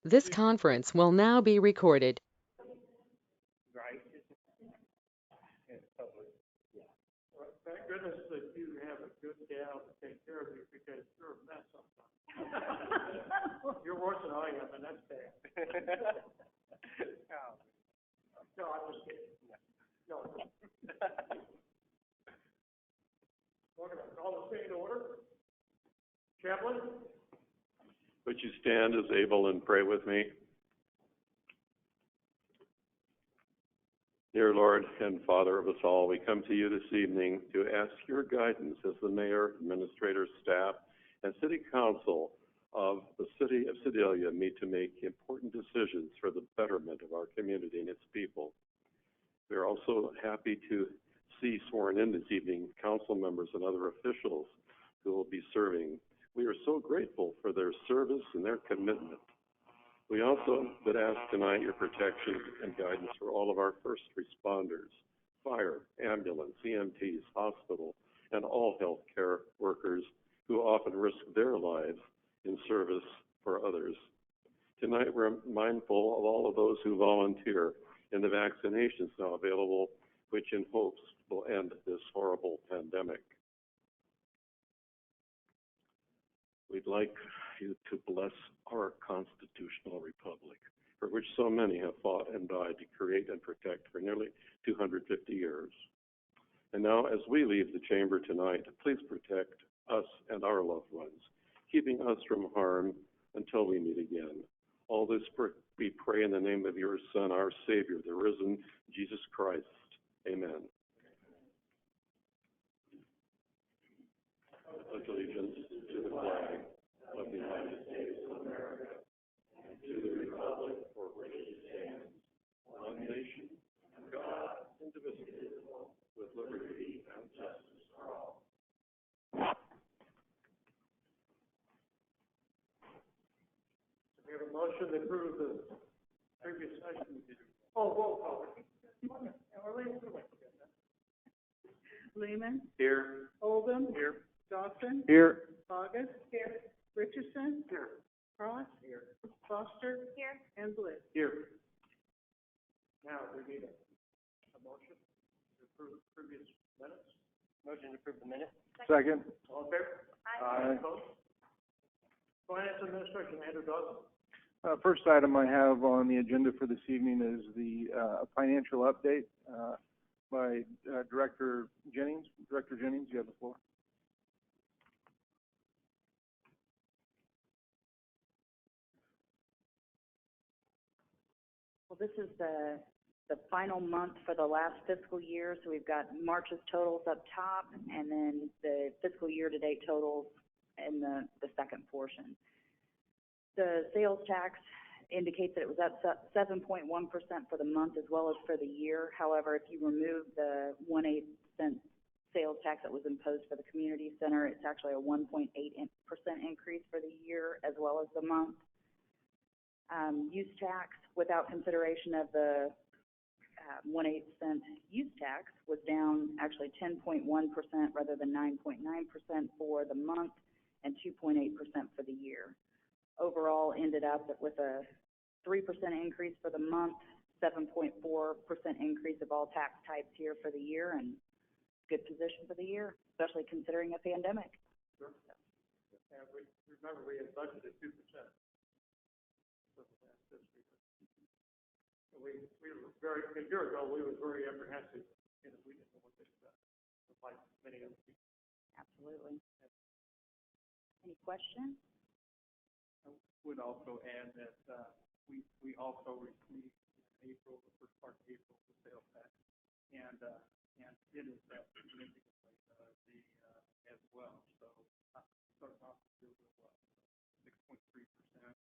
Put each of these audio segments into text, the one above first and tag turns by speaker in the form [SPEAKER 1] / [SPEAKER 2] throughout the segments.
[SPEAKER 1] This conference will now be recorded.
[SPEAKER 2] Right. Thank goodness that you have a good gal to take care of you because you're a mess sometimes. You're worse than I am, and that's bad. No, I'm just kidding. No. We're going to call this meeting to order. Chaplain?
[SPEAKER 3] Would you stand as able and pray with me? Dear Lord and Father of us all, we come to you this evening to ask your guidance as the mayor, administrator, staff, and city council of the city of Sedalia meet to make important decisions for the betterment of our community and its people. We are also happy to see sworn in this evening council members and other officials who will be serving. We are so grateful for their service and their commitment. We also would ask tonight your protection and guidance for all of our first responders, fire, ambulance, EMTs, hospital, and all healthcare workers who often risk their lives in service for others. Tonight we're mindful of all of those who volunteer in the vaccinations now available, which in hopes will end this horrible pandemic. We'd like you to bless our constitutional republic, for which so many have fought and died to create and protect for nearly 250 years. And now, as we leave the chamber tonight, please protect us and our loved ones, keeping us from harm until we meet again. All this we pray in the name of your Son, our Savior, the risen Jesus Christ. Amen. I pledge allegiance to the flag of the United States of America and to the republic for which it stands, one nation, under God, indivisible, with liberty and justice for all.
[SPEAKER 2] We have a motion to approve the previous session. Oh, roll call.
[SPEAKER 4] Lehman,
[SPEAKER 3] Here.
[SPEAKER 4] Oldham,
[SPEAKER 3] Here.
[SPEAKER 4] Dawson,
[SPEAKER 3] Here.
[SPEAKER 4] Bogus, here. Richardson,
[SPEAKER 2] Here.
[SPEAKER 4] Cross,
[SPEAKER 2] Here.
[SPEAKER 4] Foster, here, and Bliss.
[SPEAKER 2] Here. Now, we need a motion to approve previous minutes.
[SPEAKER 5] Motion to approve the minutes.
[SPEAKER 3] Second.
[SPEAKER 2] All in favor?
[SPEAKER 3] Aye.
[SPEAKER 2] Opposed? Finance Administration, Andrew Dawson.
[SPEAKER 6] First item I have on the agenda for this evening is the financial update by Director Jennings. Director Jennings, you have the floor.
[SPEAKER 7] Well, this is the final month for the last fiscal year, so we've got March's totals up top, and then the fiscal year-to-date totals in the second portion. The sales tax indicates that it was up 7.1% for the month as well as for the year. However, if you remove the 1/8 cent sales tax that was imposed for the community center, it's actually a 1.8% increase for the year as well as the month. Use tax, without consideration of the 1/8 cent use tax, was down actually 10.1% rather than 9.9% for the month and 2.8% for the year. Overall, ended up with a 3% increase for the month, 7.4% increase of all tax types here for the year, and good position for the year, especially considering a pandemic.
[SPEAKER 2] Sure. And remember, we had budgeted 2%. For the last fiscal year. We were a year ago, we were very apprehensive, and we didn't know what to expect, like many other people.
[SPEAKER 7] Absolutely. Any questions?
[SPEAKER 8] I would also add that we also received in April, the first part of April, the sales tax, and it is up significantly as well. So starting off the year with 6.3%, and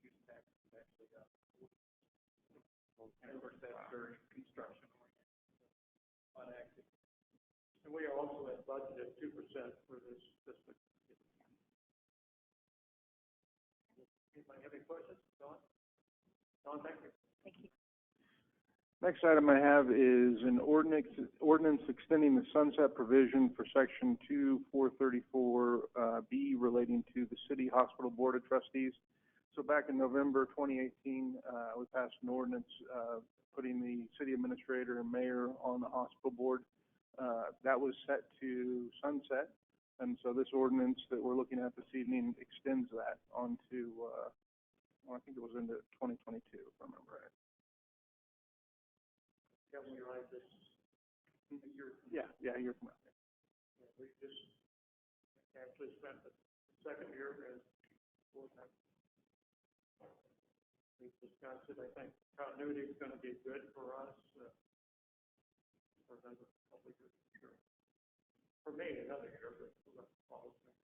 [SPEAKER 8] use tax is actually up 40%. And of course, that's very construction oriented, on active.
[SPEAKER 2] And we also had budgeted 2% for this fiscal year. Anybody have any questions? Don? Don, thank you.
[SPEAKER 7] Thank you.
[SPEAKER 6] Next item I have is an ordinance extending the sunset provision for Section 2434B relating to the City Hospital Board of Trustees. So back in November 2018, we passed an ordinance putting the city administrator and mayor on the hospital board. That was set to sunset, and so this ordinance that we're looking at this evening extends that onto, well, I think it was into 2022, if I remember right.
[SPEAKER 2] Can we write this a year from
[SPEAKER 6] Yeah, a year from now.
[SPEAKER 2] now? We just actually spent the second year as board members. We've discussed it. I think continuity is going to be good for us for another couple of years, sure. For me, another year, but that follows me.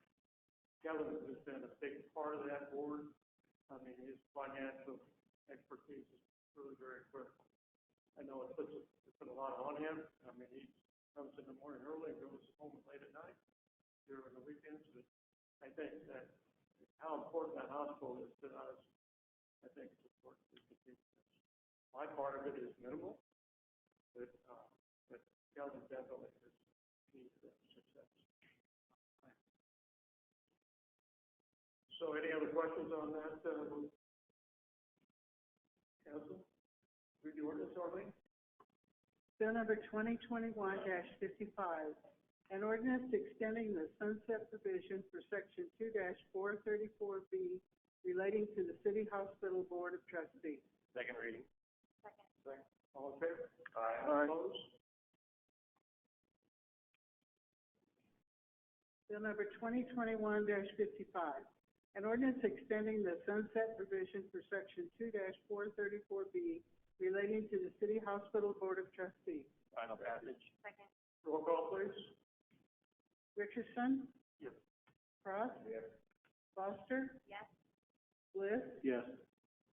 [SPEAKER 2] Kevin has been a big part of that board. I mean, his financial expertise is really very critical. I know it puts a lot on him. I mean, he comes in the morning early and goes home late at night during the weekends. But I think that how important that hospital is to us, I think it's important to continue. My part of it is minimal, but Kelvin definitely is key to that success. So any other questions on that, Council? Read the ordinance, Arlene.
[SPEAKER 4] Bill number 2021-55, an ordinance extending the sunset provision for Section 2-434B relating to the City Hospital Board of Trustees.
[SPEAKER 5] Second reading.
[SPEAKER 2] Second. All in favor?
[SPEAKER 6] Aye.
[SPEAKER 2] Opposed?
[SPEAKER 4] Bill number 2021-55, an ordinance extending the sunset provision for Section 2-434B relating to the City Hospital Board of Trustees.
[SPEAKER 5] Final passage.
[SPEAKER 7] Second.
[SPEAKER 2] Roll call, please.
[SPEAKER 4] Richardson?
[SPEAKER 2] Yes.
[SPEAKER 4] Cross?
[SPEAKER 2] Yes.
[SPEAKER 4] Foster?
[SPEAKER 7] Yes.
[SPEAKER 4] Bliss?
[SPEAKER 6] Yes.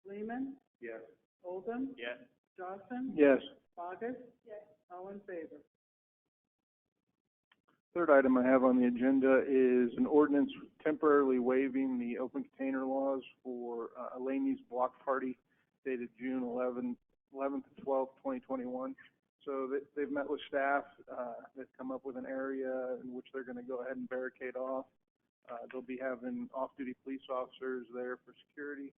[SPEAKER 4] Lehman?
[SPEAKER 2] Yes.
[SPEAKER 4] Oldham?
[SPEAKER 5] Yes.
[SPEAKER 4] Dawson?
[SPEAKER 6] Yes.
[SPEAKER 4] Bogus? Yes. All in favor?
[SPEAKER 6] Third item I have on the agenda is an ordinance temporarily waiving the open container laws for Elaine's block party dated June 11th to 12th, 2021. So they've met with staff. They've come up with an area in which they're going to go ahead and barricade off. They'll be having off-duty police officers there for security.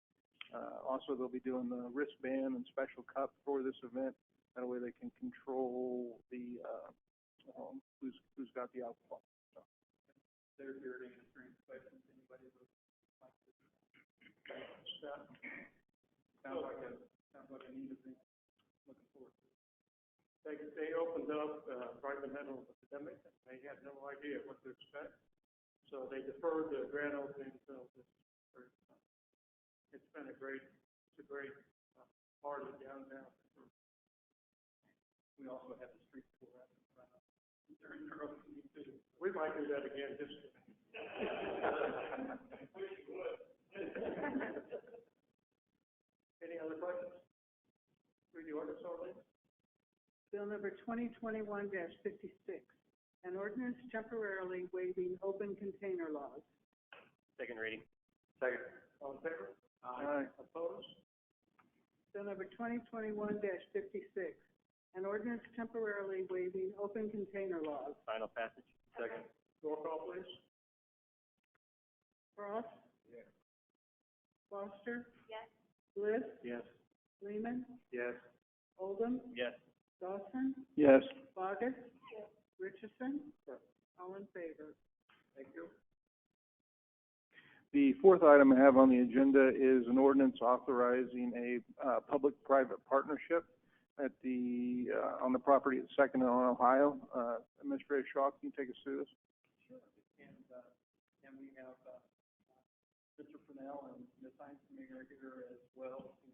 [SPEAKER 6] Also, they'll be doing the wristband and special cup for this event. That way they can control the who's got the alcohol. So.
[SPEAKER 8] They're here to answer any questions anybody would like to. Sounds like a neat event. Looking forward to it.
[SPEAKER 2] They opened up right in the middle of the epidemic. They had no idea what to expect. So they deferred the grand opening until this spring. It's been a great party downtown.
[SPEAKER 8] We also have the street tour out in front of during their opening too.
[SPEAKER 2] We might do that again, just. Any other questions? Read the ordinance, Arlene.
[SPEAKER 4] Bill number 2021-56, an ordinance temporarily waiving open container laws.
[SPEAKER 5] Second reading.
[SPEAKER 2] Second. All in favor?
[SPEAKER 6] Aye.
[SPEAKER 2] Opposed?
[SPEAKER 4] Bill number 2021-56, an ordinance temporarily waiving open container laws.
[SPEAKER 5] Final passage.
[SPEAKER 2] Second. Roll call, please.
[SPEAKER 4] Cross?
[SPEAKER 2] Yes.
[SPEAKER 4] Foster?
[SPEAKER 7] Yes.
[SPEAKER 4] Bliss?
[SPEAKER 6] Yes.
[SPEAKER 4] Lehman?
[SPEAKER 2] Yes.
[SPEAKER 4] Oldham?
[SPEAKER 5] Yes.
[SPEAKER 4] Dawson?
[SPEAKER 6] Yes.
[SPEAKER 4] Bogus? Richardson?
[SPEAKER 2] Yes.
[SPEAKER 4] All in favor?
[SPEAKER 2] Thank you.
[SPEAKER 6] The fourth item I have on the agenda is an ordinance authorizing a public-private partnership at the on the property at 2nd and Ohio. Administrator Shaw, can you take us through this?
[SPEAKER 8] Sure. And we have Mr. Fennell and Ms. Heinzman are here as well to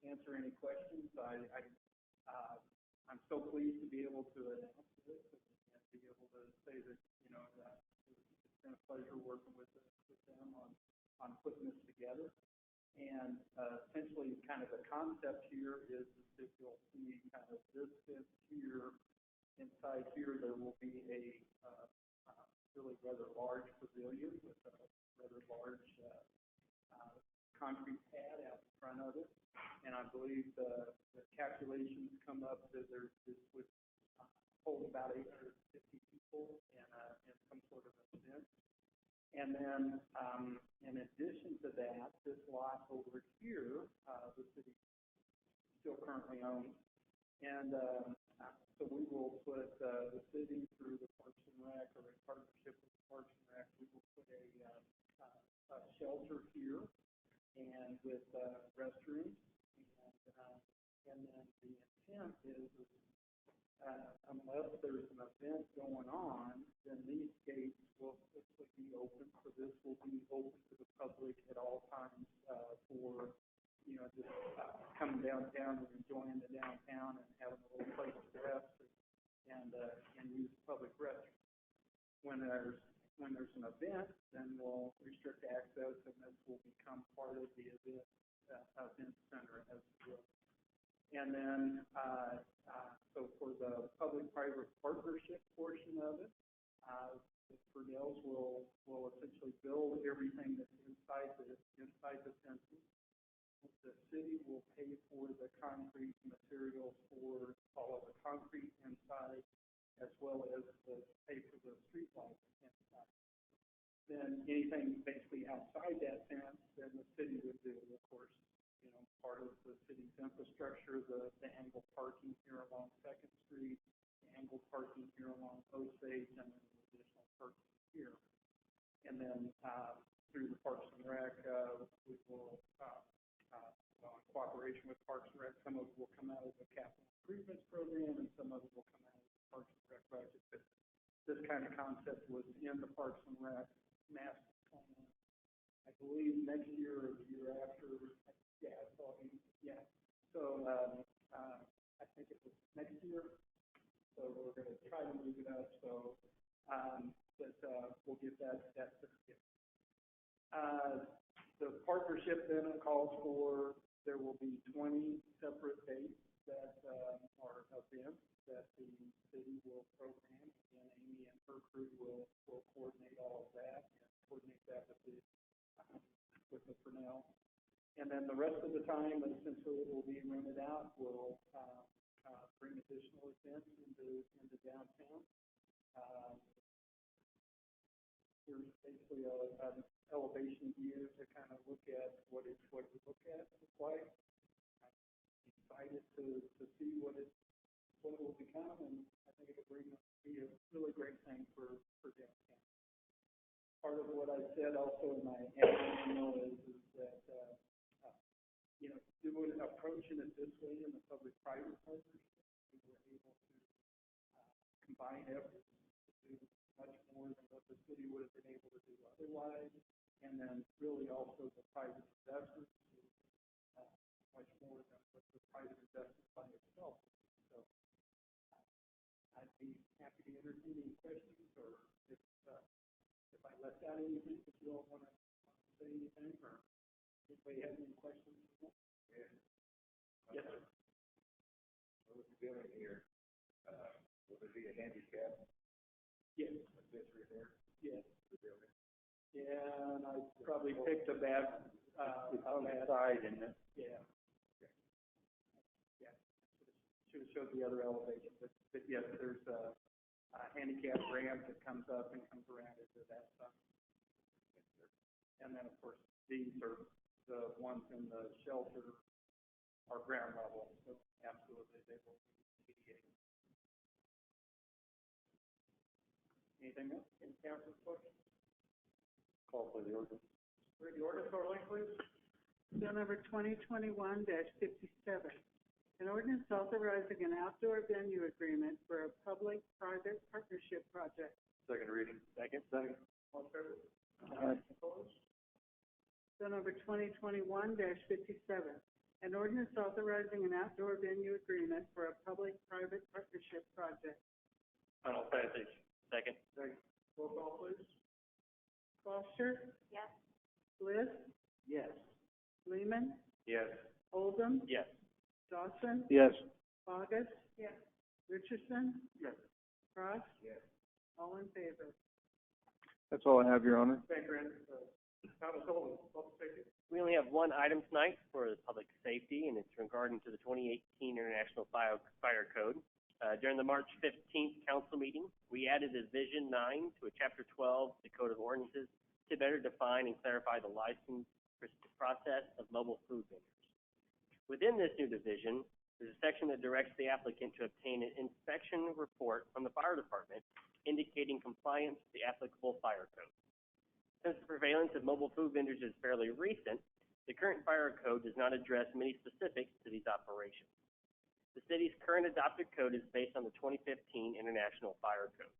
[SPEAKER 8] answer any questions. I'm so pleased to be able to announce this and be able to say that, you know, it's been a pleasure working with them on putting this together. And essentially, kind of the concept here is that you'll see kind of this fifth here. Inside here, there will be a really rather large pavilion with a rather large concrete pad out in front of it. and I believe the calculations come up that this would hold about 850 people in some sort of event. And then, in addition to that, this lot over here, the city still currently owns. And so we will put the city through the Parks and Rec, or in partnership with the Parks and Rec, we will put a shelter here, and with restrooms. And then the intent is unless there's an event going on, then these gates will simply be open. So this will be open to the public at all times for, just coming downtown and enjoying the downtown and having a little place to rest and use public restrooms. When there's an event, then we'll restrict access, and this will become part of the event center as well. And then, so for the public-private partnership portion of it, the Purnells will essentially build everything that's inside the fences. The city will pay for the concrete materials for all of the concrete inside, as well as pay for the street lights inside. Then anything basically outside that fence, then the city would do, of course. Part of the city's infrastructure, the angled parking here along 2nd Street, the angled parking here along Osage, and then additional parking here. And then through the Parks and Rec, we will, in cooperation with Parks and Rec, some of it will come out of the capital improvements program, and some of it will come out of the Parks and Rec budget. But this kind of concept was in the Parks and Rec master plan. I believe next year or the year after. So I think it was next year. So we're going to try to move it up. So we'll get that certificate. The partnership then calls for there will be 20 separate dates that are events that the city will program, and Amy and her crew will coordinate all of that and coordinate that with the Purnell. And then the rest of the time, essentially, it will be rented out. We'll bring additional events into downtown. There's basically an elevation view to kind of look at what you look like. I'm excited to see what it will become, and I think it will be a really great thing for downtown. Part of what I said also in my annual is that approaching it this way in the public-private partnership, we were able to combine efforts to do much more than what the city would have been able to do otherwise, and then really also the private investors do much more than what the private investment by itself. So I'd be happy to entertain any questions, or if I left out anything, if you all want to say anything, or anybody have any questions? Yeah. Yes, sir.
[SPEAKER 9] What we're doing here, will there be a handicap?
[SPEAKER 8] Yes.
[SPEAKER 9] Accessory there?
[SPEAKER 8] Yes.
[SPEAKER 9] The building?
[SPEAKER 8] Yeah, and I probably picked a bad,
[SPEAKER 6] it's on the side, isn't it?
[SPEAKER 8] Yeah. Okay. Yeah. Should have showed the other elevation, but yes, there's a handicap ramp that comes up and comes around into that side. And then, of course, these are the ones in the shelter are ground level, so absolutely they will be mediated. Anything else? Any council questions?
[SPEAKER 6] Call for the ordinance.
[SPEAKER 8] Read the ordinance, Orling, please.
[SPEAKER 4] Bill number 2021-57, an ordinance authorizing an outdoor venue agreement for a public-private partnership project.
[SPEAKER 9] Second reading.
[SPEAKER 6] Second.
[SPEAKER 8] All in favor?
[SPEAKER 4] Opposed? Bill number 2021-57, an ordinance authorizing an outdoor venue agreement for a public-private partnership project.
[SPEAKER 5] Final passage. Second.
[SPEAKER 8] Roll call, please.
[SPEAKER 4] Foster?
[SPEAKER 7] Yes.
[SPEAKER 4] Bliss?
[SPEAKER 6] Yes.
[SPEAKER 4] Lehman?
[SPEAKER 9] Yes.
[SPEAKER 4] Oldham?
[SPEAKER 5] Yes.
[SPEAKER 4] Dawson?
[SPEAKER 6] Yes.
[SPEAKER 4] Bogus? Yes. Richardson?
[SPEAKER 6] Yes.
[SPEAKER 4] Cross?
[SPEAKER 9] Yes.
[SPEAKER 4] All in favor.
[SPEAKER 6] That's all I have, Your Honor.
[SPEAKER 8] Thank you, Andrew.
[SPEAKER 2] Thomas Sullivan, Public Safety.
[SPEAKER 5] We only have one item tonight for the public safety, and it's regarding to the 2018 International Fire Code. During the March 15th council meeting, we added Division 9 to a Chapter 12 of the Code of Ordinances to better define and clarify the license process of mobile food vendors. Within this new division, there's a section that directs the applicant to obtain an inspection report from the fire department indicating compliance with the applicable fire code. Since the prevalence of mobile food vendors is fairly recent, the current fire code does not address many specifics to these operations. The city's current adopted code is based on the 2015 International Fire Code.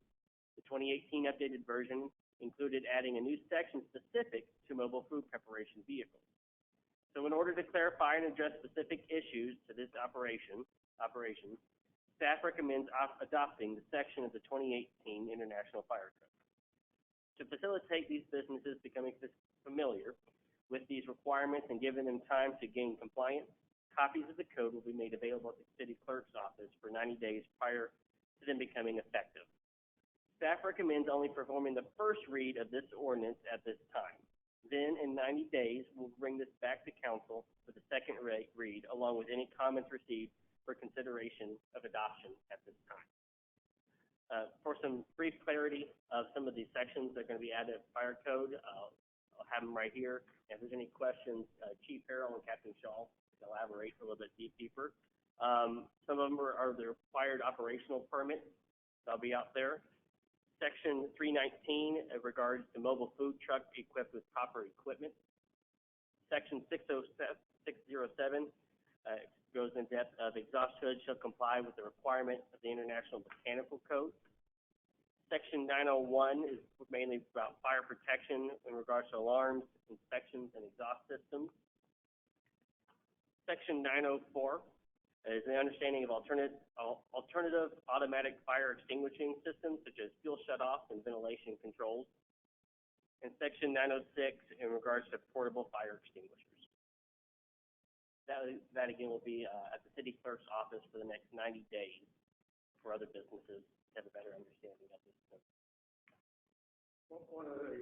[SPEAKER 5] The 2018 updated version included adding a new section specific to mobile food preparation vehicles. So in order to clarify and address specific issues to this operation, staff recommends adopting the section of the 2018 International Fire Code. To facilitate these businesses becoming familiar with these requirements and giving them time to gain compliance, copies of the code will be made available at the city clerk's office for 90 days prior to them becoming effective. Staff recommends only performing the first read of this ordinance at this time. Then, in 90 days, we'll bring this back to council for the second read, along with any comments received for consideration of adoption at this time. For some brief clarity of some of these sections that are going to be added to the fire code, I'll have them right here. If there's any questions, Chief Harrell and Captain Shaw can elaborate a little bit deeper. Some of them are the required operational permits. They'll be out there. Section 319 regards to mobile food truck equipped with proper equipment. Section 607 goes in depth of exhaust hood shall comply with the requirement of the International Mechanical Code. Section 901 is mainly about fire protection in regards to alarms, inspections, and exhaust systems. Section 904 is the understanding of alternative automatic fire extinguishing systems such as fuel shutoff and ventilation controls. And Section 906 in regards to portable fire extinguishers. That again will be at the city clerk's office for the next 90 days for other businesses to have a better understanding of this.
[SPEAKER 2] One of the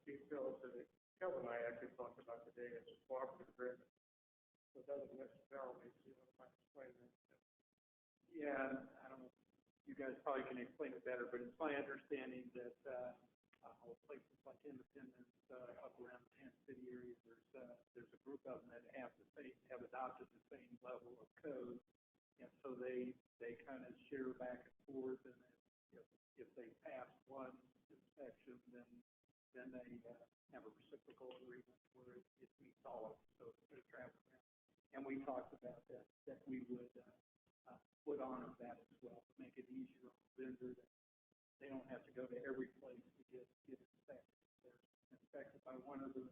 [SPEAKER 2] details that Kelvin and I actually talked about today is the cooperative agreement. So it doesn't necessarily, explain that.
[SPEAKER 8] Yeah, I don't know, you guys probably can explain it better, but it's my understanding that places like Independence, up around the Kansas City area, there's a group of them that have adopted the same level of code, and so they kind of share back and forth, and if they pass one inspection, then they have a reciprocal agreement where it meets all of them, so it's a travel around. And we talked about that we would put on that as well to make it easier on the vendor, that they don't have to go to every place to get inspected. They're inspected by one of the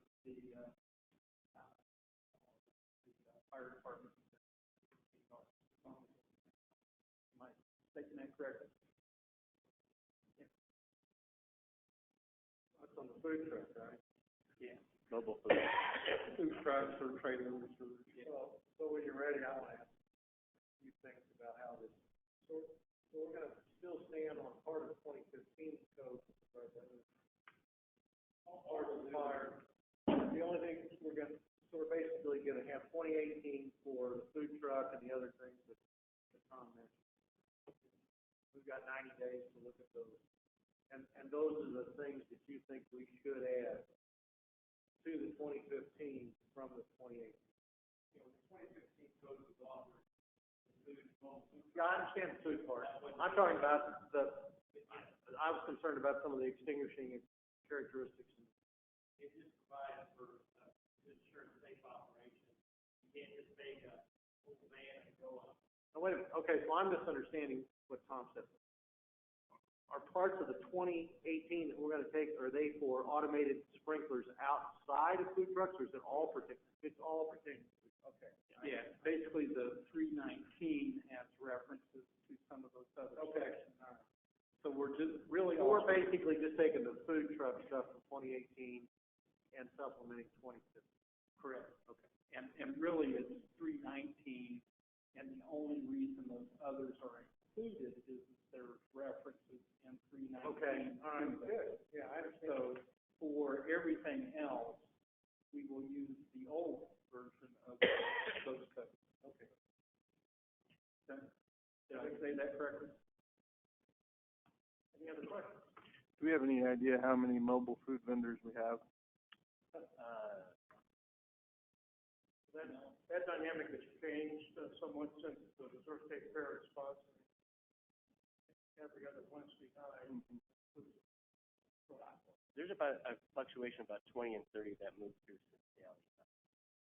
[SPEAKER 8] fire departments. Am I stating that correctly? Yeah.
[SPEAKER 2] That's on the food truck, right?
[SPEAKER 8] Yeah.
[SPEAKER 5] Mobile food.
[SPEAKER 2] Food trucks or trailers or, so when you're ready, I'll ask a few things about how this, so we're going to still stand on part of the 2015 code, part of the fire. The only thing we're going to, so we're basically going to have 2018 for the food truck and the other things that Tom mentioned. We've got 90 days to look at those. And those are the things that you think we should add to the 2015 from the 2018. The 2015 code was offered. Yeah, I understand the food part. I'm talking about I was concerned about some of the extinguishing characteristics. It just provides for ensure safe operation. You can't just make a full van and go up. Now, wait a minute. Okay, so I'm misunderstanding what Tom said. Are parts of the 2018 that we're going to take, are they for automated sprinklers outside of food trucks, or is it all pertaining? It's all pertaining. Okay.
[SPEAKER 8] Yeah, basically the 319 has references to some of those other sections. So we're just really.
[SPEAKER 2] So we're basically just taking the food truck stuff from 2018 and supplementing 2015.
[SPEAKER 8] Correct. Okay. And really it's 319, and the only reason those others are included is their references in 319.
[SPEAKER 2] Okay. All right. Good. Yeah, I understand.
[SPEAKER 8] So for everything else, we will use the old version of those codes. Okay. Did I say that correctly?
[SPEAKER 2] Any other questions?
[SPEAKER 6] Do we have any idea how many mobile food vendors we have?
[SPEAKER 2] That dynamic has changed somewhat since the Missouri State Fair response. Every other Wednesday night.
[SPEAKER 5] There's about a fluctuation of about 20 and 30 that move through Cincinnati,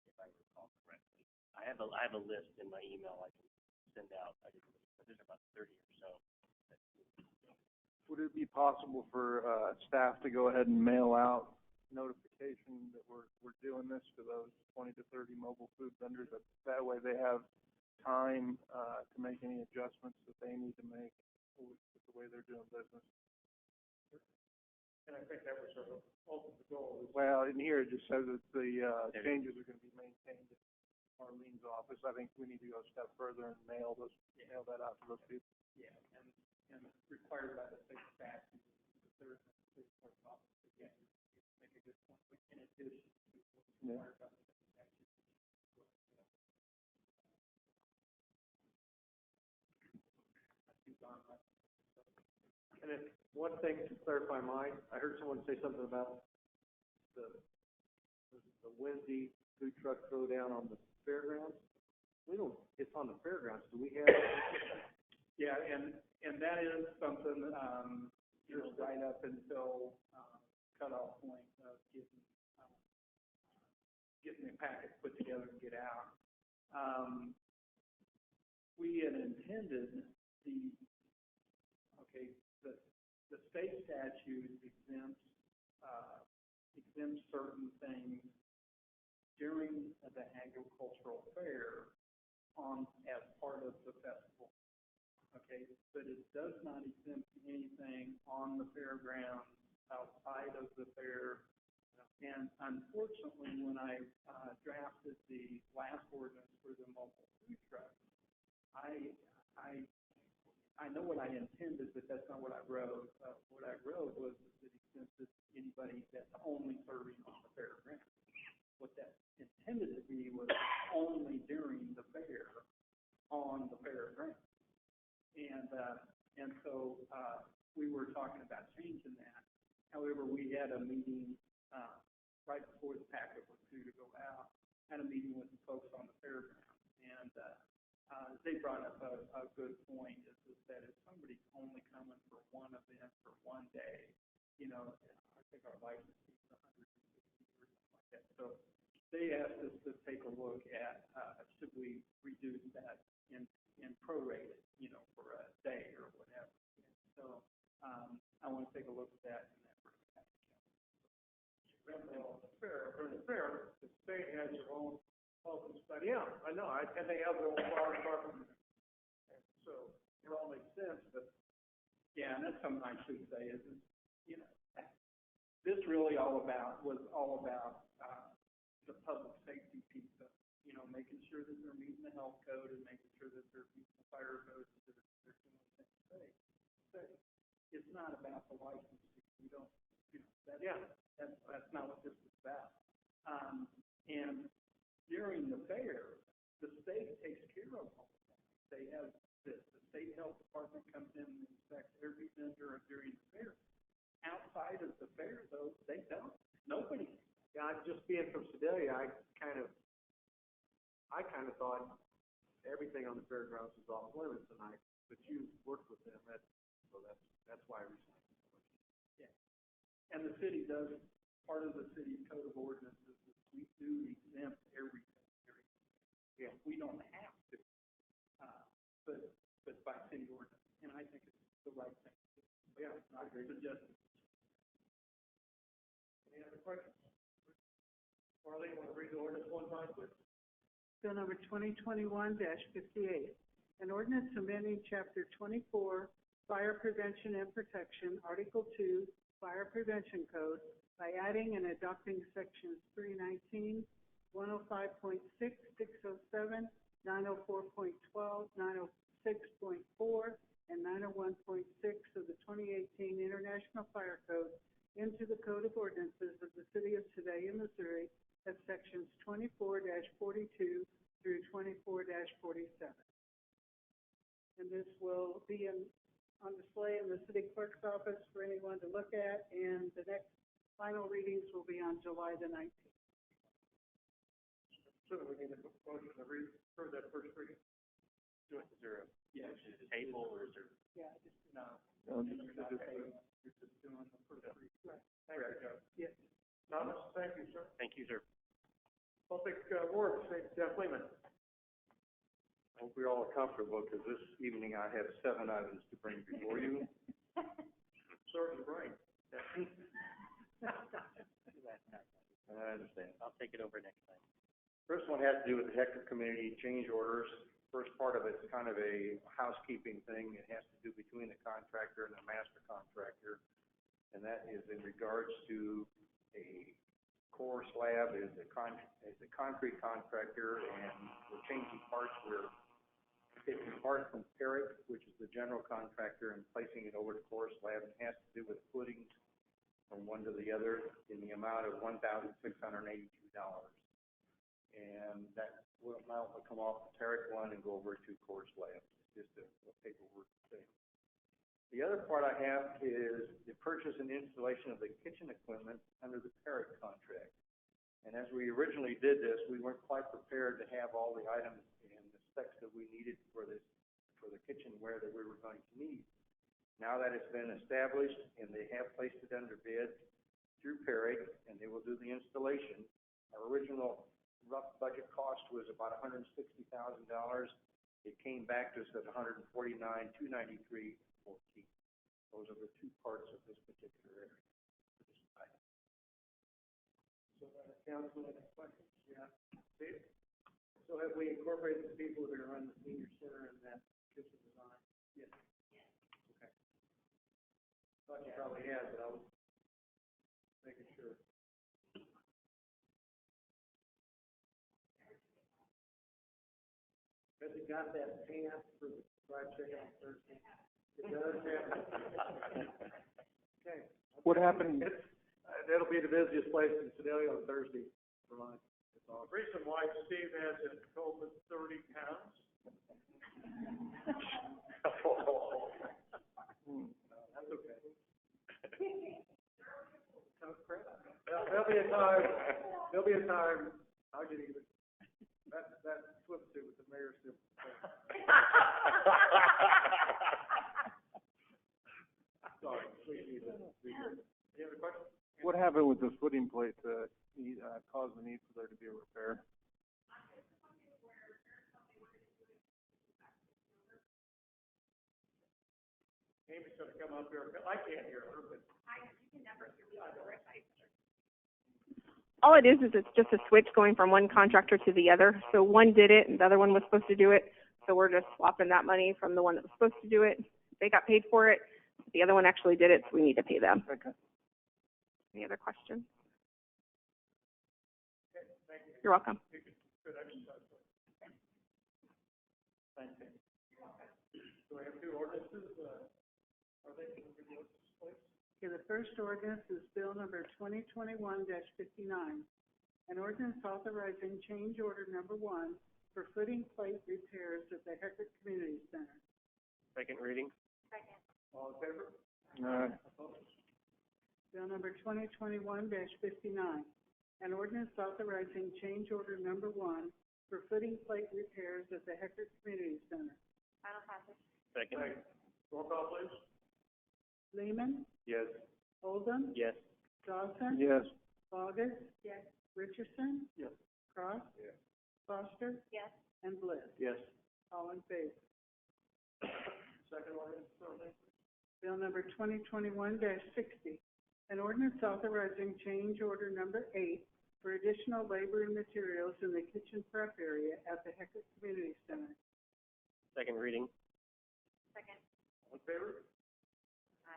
[SPEAKER 5] if I recall correctly. I have a list in my email I can send out. But there's about 30 or so.
[SPEAKER 6] Would it be possible for staff to go ahead and mail out notification that we're doing this to those 20 to 30 mobile food vendors? That way they have time to make any adjustments that they need to make with the way they're doing business.
[SPEAKER 2] And I think that was sort of ultimate goal.
[SPEAKER 6] Well, in here it just says that the changes are going to be maintained at Marlene's office. I think we need to go a step further and mail that out to those people.
[SPEAKER 8] Yeah, and required by the state statute, the third and the state court office, again, you make a good point, but in addition to what's required by the state statute.
[SPEAKER 2] And then one thing to clarify mine, I heard someone say something about the Wednesday food truck throwdown on the fairgrounds. We don't, it's on the fairgrounds. Do we have?
[SPEAKER 8] Yeah, and that is something, right up until cutoff point of getting the packet put together and get out. We had intended the state statute exempts certain things during the agricultural fair as part of the festival. Okay, but it does not exempt anything on the fairgrounds outside of the fair. And unfortunately, when I drafted the last ordinance for the mobile food trucks, I know what I intended, but that's not what I wrote. What I wrote was that it exempted anybody that's only serving on the fairgrounds. What that intended to be was only during the fair on the fairgrounds. And so we were talking about changing that. However, we had a meeting right before the packet was due to go out. Had a meeting with the folks on the fairgrounds, and they brought up a good point. Is that if somebody's only coming for one event for one day, I think our license fees is $160 or something like that. So they asked us to take a look at should we reduce that and prorate it, for a day or whatever. And so I want to take a look at that and then bring it back to
[SPEAKER 2] During the fair, the state has their own open study. Yeah, I know. And they have their own fire department. So it all makes sense, but
[SPEAKER 8] yeah, and that's something I should say is this really was all about the public safety piece of, making sure that they're meeting the health code and making sure that they're meeting the fire code and that they're doing things safe. It's not about the license. We don't, that's not what this is about. And during the fair, the state takes care of all of that. They have the state health department comes in and inspects every vendor during the fair. Outside of the fair, though, they don't. Nobody.
[SPEAKER 2] yeah, just being from Sedalia, I kind of thought everything on the fairgrounds was off limits, but you worked with them, so that's why I resigned.
[SPEAKER 8] Yeah, and the city does. Part of the city's code of ordinances is we do exempt everything. Yeah, we don't have to, but by city ordinance, and I think it's the right thing to do. Yeah, I agree.
[SPEAKER 2] Any other questions? Marlene, want to read the ordinance one time, please?
[SPEAKER 4] Bill number 2021-58, an ordinance amending Chapter 24, Fire Prevention and Protection, Article 2, Fire Prevention Code, by adding and adopting Sections 319, 105.6, 607, 904.12, 906.4, and 901.6 of the 2018 International Fire Code into the Code of Ordinances of the City of Sedalia, Missouri, That's sections 24-42 through 24-47. And this will be on display in the city clerk's office for anyone to look at, and the next final readings will be on July the 19th.
[SPEAKER 2] So we need a motion to read for that first reading.
[SPEAKER 5] Is there a table or is there?
[SPEAKER 4] Yeah, just,
[SPEAKER 8] No,
[SPEAKER 6] Um,
[SPEAKER 8] you're not paying, you're just doing the first reading.
[SPEAKER 4] right.
[SPEAKER 2] Thank you, Joe.
[SPEAKER 4] Yes.
[SPEAKER 2] Thomas, thank you, sir.
[SPEAKER 5] Thank you, sir.
[SPEAKER 2] Public Works, Jeff Lehman.
[SPEAKER 9] I hope you're all comfortable, because this evening I have 7 items to bring before you.
[SPEAKER 2] Serves the brain.
[SPEAKER 9] I understand.
[SPEAKER 5] I'll take it over next time.
[SPEAKER 9] First one has to do with the Hector Community change orders. First part of it's kind of a housekeeping thing. It has to do between the contractor and the master contractor. And that is in regards to a core slab is a concrete contractor, and we're changing parts. We're taking parts from Perrick, which is the general contractor, and placing it over to core slab. It has to do with footings from one to the other in the amount of $1,682. And that amount will come off the Perrick one and go over to core slab. It's just a paperwork thing. The other part I have is the purchase and installation of the kitchen equipment under the Perrick contract. And as we originally did this, we weren't quite prepared to have all the items and the specs that we needed for the kitchenware that we were going to need. Now that it's been established and they have placed it under bid through Perrick, and they will do the installation, our original rough budget cost was about $160,000. It came back to us at $149,293.14. Those are the two parts of this particular area.
[SPEAKER 2] So, council, any questions? Yeah. Steve? So have we incorporated the people that are going to run the senior center in that kitchen design? Yes. Okay. Thought you probably had, but I was making sure. Has it got that pan for the fried chicken on Thursday? It does have. Okay.
[SPEAKER 6] What happened?
[SPEAKER 2] That'll be the busiest place in Sedalia on Thursday for lunch. The reason why Steve has it COVID 30 pounds. That's okay. There'll be a time, I'll get even. That swimsuit with the mayor's still. Sorry, please use that. Any other questions?
[SPEAKER 6] What happened with the footing plate that caused the need for there to be a repair?
[SPEAKER 2] Amy's gonna come up here. I can't hear her, but.
[SPEAKER 10] All it is it's just a switch going from one contractor to the other. So one did it and the other one was supposed to do it. So we're just swapping that money from the one that was supposed to do it. They got paid for it. The other one actually did it, so we need to pay them.
[SPEAKER 6] Okay.
[SPEAKER 10] Any other questions?
[SPEAKER 2] Okay, thank you.
[SPEAKER 10] You're welcome.
[SPEAKER 2] Good exercise. Thank you. So we have two ordinances. Are they going to give us this place?
[SPEAKER 4] Okay, the first ordinance is bill number 2021-59, an ordinance authorizing change order number 1 for footing plate repairs at the Heckert Community Center.
[SPEAKER 5] Second reading?
[SPEAKER 2] All in favor? Opposed?
[SPEAKER 4] Bill number 2021-59, an ordinance authorizing change order number 1 for footing plate repairs at the Heckert Community Center.
[SPEAKER 5] Second?
[SPEAKER 2] Roll call, please.
[SPEAKER 4] Lehman,
[SPEAKER 9] Yes.
[SPEAKER 4] Oldham,
[SPEAKER 5] Yes.
[SPEAKER 4] Dawson,
[SPEAKER 6] Yes.
[SPEAKER 4] Bogus, Richardson,
[SPEAKER 6] Yes.
[SPEAKER 4] Cross,
[SPEAKER 9] Yes.
[SPEAKER 4] Foster, and Bliss.
[SPEAKER 9] Yes.
[SPEAKER 4] All in favor.
[SPEAKER 2] Second ordinance,
[SPEAKER 4] Bill number 2021-60, an ordinance authorizing change order number 8 for additional labor and materials in the kitchen prep area at the Heckert Community Center.
[SPEAKER 5] Second reading?
[SPEAKER 2] all in favor?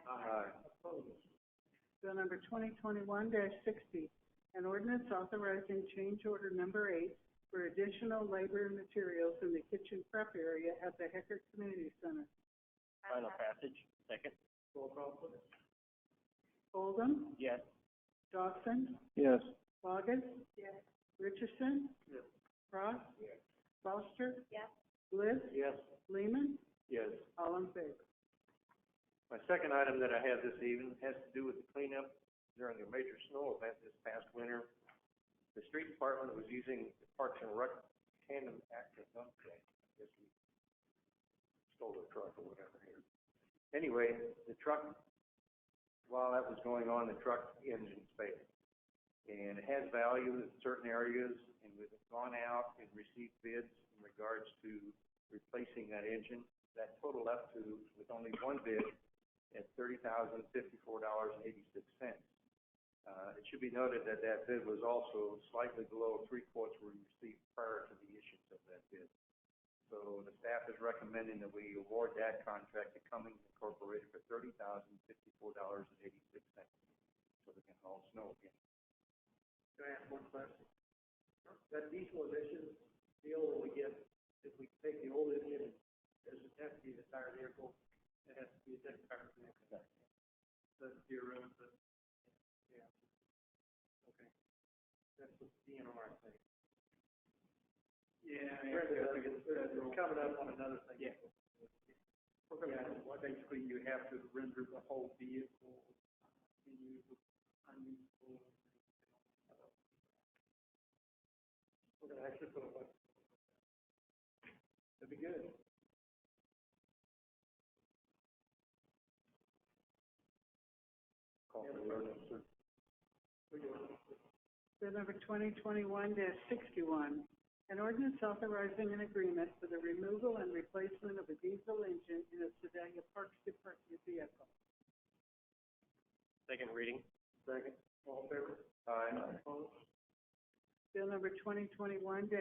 [SPEAKER 9] Aye.
[SPEAKER 2] Opposed?
[SPEAKER 4] Bill number 2021-60, an ordinance authorizing change order number 8 for additional labor and materials in the kitchen prep area at the Heckert Community Center.
[SPEAKER 5] Final passage? Second?
[SPEAKER 2] Roll call, please.
[SPEAKER 4] Oldham,
[SPEAKER 5] Yes.
[SPEAKER 4] Dawson,
[SPEAKER 6] Yes.
[SPEAKER 4] Bogus, Richardson?
[SPEAKER 9] Yes.
[SPEAKER 4] Cross?
[SPEAKER 9] Yes.
[SPEAKER 4] Foster?
[SPEAKER 7] Yes.
[SPEAKER 4] Bliss?
[SPEAKER 9] Yes.
[SPEAKER 4] Lehman?
[SPEAKER 9] Yes.
[SPEAKER 4] All in favor?
[SPEAKER 9] My second item that I have this evening has to do with the cleanup during a major snow event this past winter. The street department was using the Parks and Rec tandem active dump truck. I guess we stole the truck or whatever here. Anyway, the truck, while that was going on, the truck engine failed. And it has value in certain areas, and we've gone out and received bids in regards to replacing that engine. That totaled up to, with only one bid, at $30,054.86. It should be noted that that bid was also slightly below 3 quotes we received prior to the issuance of that bid. So the staff is recommending that we award that contract to Cummings Incorporated for $30,054.86, so they can haul snow again.
[SPEAKER 2] Can I ask one question? That diesel emissions deal that we get, if we take the old engine, does it have to be the entire vehicle? It has to be the entire vehicle. The room, yeah. Okay. That's what the DNR thing. Yeah. It's coming up on another thing. Yeah. Basically, you have to render the whole vehicle unusable. Okay, I should put a button. That'd be good.
[SPEAKER 9] Call for the ordinance, sir.
[SPEAKER 4] Bill number 2021-61, an ordinance authorizing an agreement for the removal and replacement of a diesel engine in a Sedalia Parks Department vehicle.
[SPEAKER 5] Second reading.
[SPEAKER 2] Second. All in favor?
[SPEAKER 9] Aye.
[SPEAKER 2] Opposed?
[SPEAKER 4] Bill number 2021-61,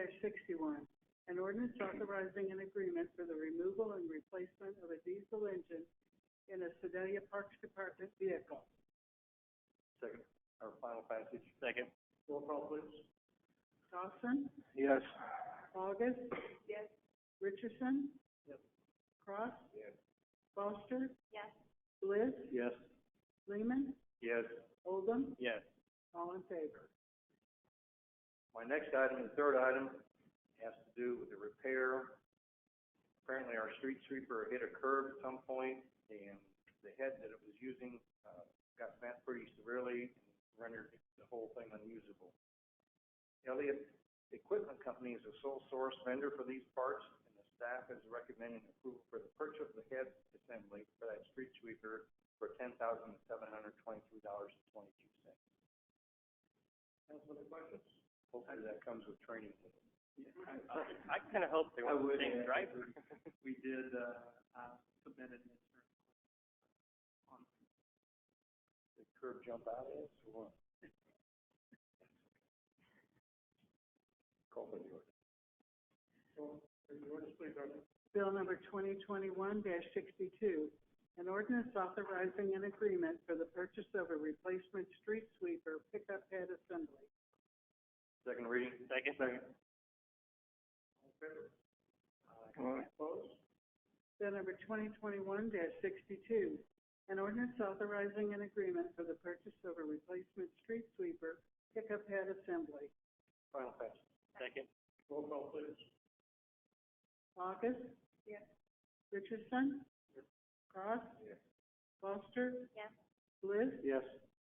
[SPEAKER 4] an ordinance authorizing an agreement for the removal and replacement of a diesel engine in a Sedalia Parks Department vehicle.
[SPEAKER 9] Second, our final passage.
[SPEAKER 5] Second.
[SPEAKER 2] Roll call, please.
[SPEAKER 4] Dawson?
[SPEAKER 6] Yes.
[SPEAKER 4] August? Yes. Richardson?
[SPEAKER 2] Yes.
[SPEAKER 4] Cross?
[SPEAKER 9] Yes.
[SPEAKER 4] Foster?
[SPEAKER 7] Yes.
[SPEAKER 4] Bliss?
[SPEAKER 9] Yes.
[SPEAKER 4] Lehman?
[SPEAKER 9] Yes.
[SPEAKER 4] Oldham?
[SPEAKER 5] Yes.
[SPEAKER 4] All in favor?
[SPEAKER 9] My next item, the third item, has to do with the repair. Apparently, our street sweeper hit a curb at some point, and the head that it was using got bent pretty severely and rendered the whole thing unusable. Elliott Equipment Company is a sole source vendor for these parts, and the staff is recommending approval for the purchase of the head assembly for that street sweeper for $10,723.22.
[SPEAKER 2] Any other questions?
[SPEAKER 9] Hopefully that comes with training.
[SPEAKER 5] I kind of hope they were the same driver.
[SPEAKER 8] We did, submit an insurance on
[SPEAKER 9] Did curb jump out of it or what? Call for the ordinance.
[SPEAKER 2] The ordinance, please, Arthur.
[SPEAKER 4] Bill number 2021-62, an ordinance authorizing an agreement for the purchase of a replacement street sweeper pickup head assembly.
[SPEAKER 9] Second reading?
[SPEAKER 5] Second.
[SPEAKER 9] Second.
[SPEAKER 2] All in favor?
[SPEAKER 6] Aye.
[SPEAKER 2] Opposed?
[SPEAKER 4] Bill number 2021-62, an ordinance authorizing an agreement for the purchase of a replacement street sweeper pickup head assembly.
[SPEAKER 9] Final passage.
[SPEAKER 5] Second.
[SPEAKER 2] Roll call, please.
[SPEAKER 4] August? Yes. Richardson?
[SPEAKER 2] Yes.
[SPEAKER 4] Cross?
[SPEAKER 9] Yes.
[SPEAKER 4] Foster?
[SPEAKER 7] Yes.
[SPEAKER 4] Bliss?
[SPEAKER 9] Yes.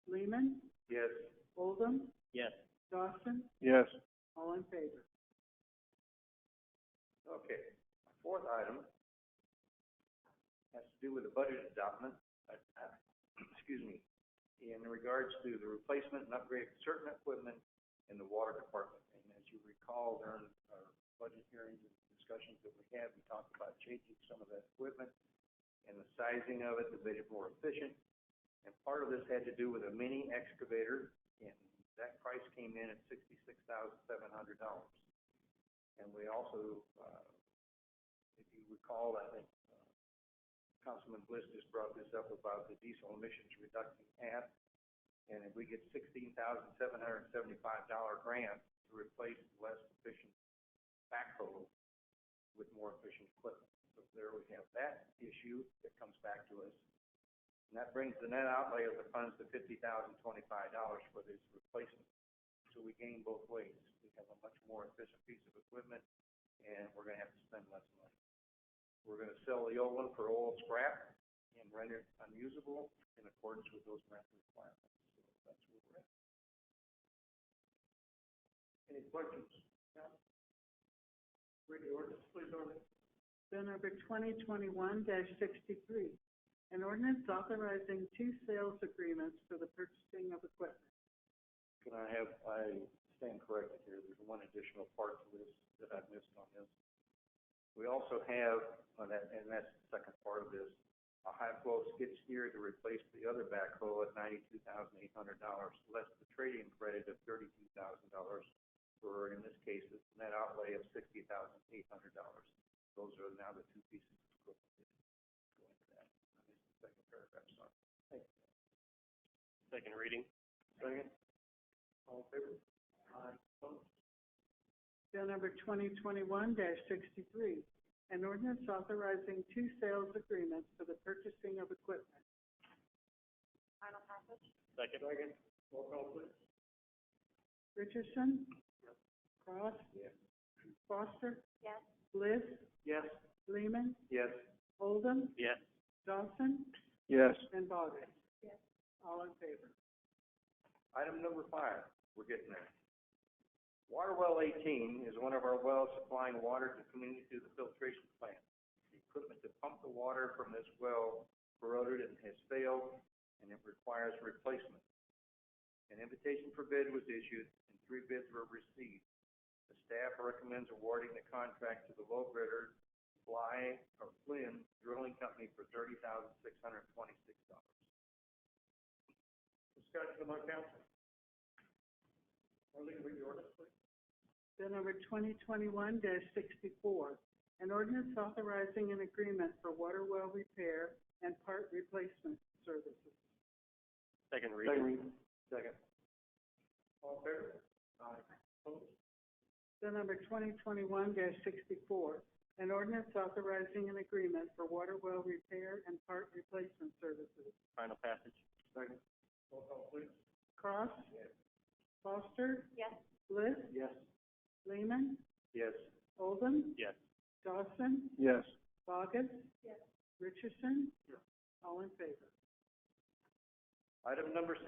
[SPEAKER 4] Lehman?
[SPEAKER 9] Yes.
[SPEAKER 4] Oldham?
[SPEAKER 5] Yes.
[SPEAKER 4] Dawson?
[SPEAKER 6] Yes.
[SPEAKER 4] All in favor?
[SPEAKER 9] Okay. My fourth item has to do with the budget adoption, excuse me, in regards to the replacement and upgrade of certain equipment in the water department. And as you recall, during our budget hearings and discussions that we had, we talked about changing some of that equipment and the sizing of it to make it more efficient. And part of this had to do with a mini excavator, and that price came in at $66,700. And we also, if you recall, I think Councilman Bliss just brought this up about the diesel emissions reduction app. And if we get $16,775 grant to replace less efficient backhoe with more efficient equipment. So there we have that issue that comes back to us. And that brings the net outlay of the funds to $50,025 for this replacement. So we gain both ways. We have a much more efficient piece of equipment, and we're gonna have to spend less money. We're gonna sell the old one for oil scrap and render it unusable in accordance with those grant requirements. So that's where we're at.
[SPEAKER 2] Any questions? Read the ordinance, please, Orly.
[SPEAKER 4] Bill number 2021-63, an ordinance authorizing 2 sales agreements for the purchasing of equipment.
[SPEAKER 9] I stand corrected here, there's one additional part to this that I missed on this. We also have, and that's the second part of this, a high flow skid steer to replace the other backhoe at $92,800, less the trade-in credit of $32,000, for, in this case, a net outlay of $60,800. Those are now the 2 pieces of equipment that go into that. I missed the second paragraph, sorry. Thank you.
[SPEAKER 5] Second reading.
[SPEAKER 2] Second. All in favor? Aye. Opposed?
[SPEAKER 4] Bill number 2021-63, an ordinance authorizing 2 sales agreements for the purchasing of equipment.
[SPEAKER 7] Final passage?
[SPEAKER 5] Second.
[SPEAKER 2] Second. Roll call, please.
[SPEAKER 4] Richardson?
[SPEAKER 2] Yes.
[SPEAKER 4] Cross?
[SPEAKER 9] Yes.
[SPEAKER 4] Foster?
[SPEAKER 7] Yes.
[SPEAKER 4] Bliss?
[SPEAKER 2] Yes.
[SPEAKER 4] Lehman?
[SPEAKER 9] Yes.
[SPEAKER 4] Oldham?
[SPEAKER 5] Yes.
[SPEAKER 4] Dawson?
[SPEAKER 6] Yes.
[SPEAKER 4] And Bogus? Yes. All in favor?
[SPEAKER 9] Item number 5, we're getting there. Water well 18 is one of our wells supplying water to community through the filtration plant. The equipment to pump the water from this well corroded and has failed, and it requires replacement. An invitation for bid was issued, and 3 bids were received. The staff recommends awarding the contract to the low bidder, Flynn Drilling Company, for $30,626.
[SPEAKER 2] Discussion among council. Orly, read the ordinance, please.
[SPEAKER 4] Bill number 2021-64, an ordinance authorizing an agreement for water well repair and part replacement services.
[SPEAKER 5] Second reading.
[SPEAKER 9] Second.
[SPEAKER 2] All in favor? Aye. Opposed?
[SPEAKER 4] Bill number 2021-64, an ordinance authorizing an agreement for water well repair and part replacement services.
[SPEAKER 5] Final passage.
[SPEAKER 2] Second. Roll call, please.
[SPEAKER 4] Cross?
[SPEAKER 9] Yes.
[SPEAKER 4] Foster?
[SPEAKER 7] Yes.
[SPEAKER 4] Bliss?
[SPEAKER 9] Yes.
[SPEAKER 4] Lehman?
[SPEAKER 9] Yes.
[SPEAKER 4] Oldham?
[SPEAKER 5] Yes.
[SPEAKER 4] Dawson?
[SPEAKER 6] Yes.
[SPEAKER 4] Bogus?
[SPEAKER 7] Yes.
[SPEAKER 4] Richardson?
[SPEAKER 2] Yes.
[SPEAKER 4] All in favor?
[SPEAKER 9] Item number 6,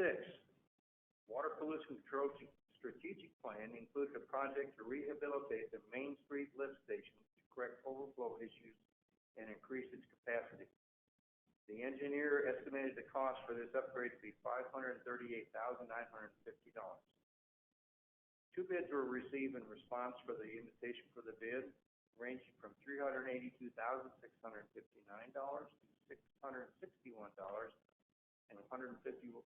[SPEAKER 9] Water Pollution Control Strategic Plan included a project to rehabilitate the Main Street lift station to correct overflow issues and increase its capacity. The engineer estimated the cost for this upgrade to be $538,950. 2 bids were received in response for the invitation for the bid, ranging from $382,659 to $661 and $661,150.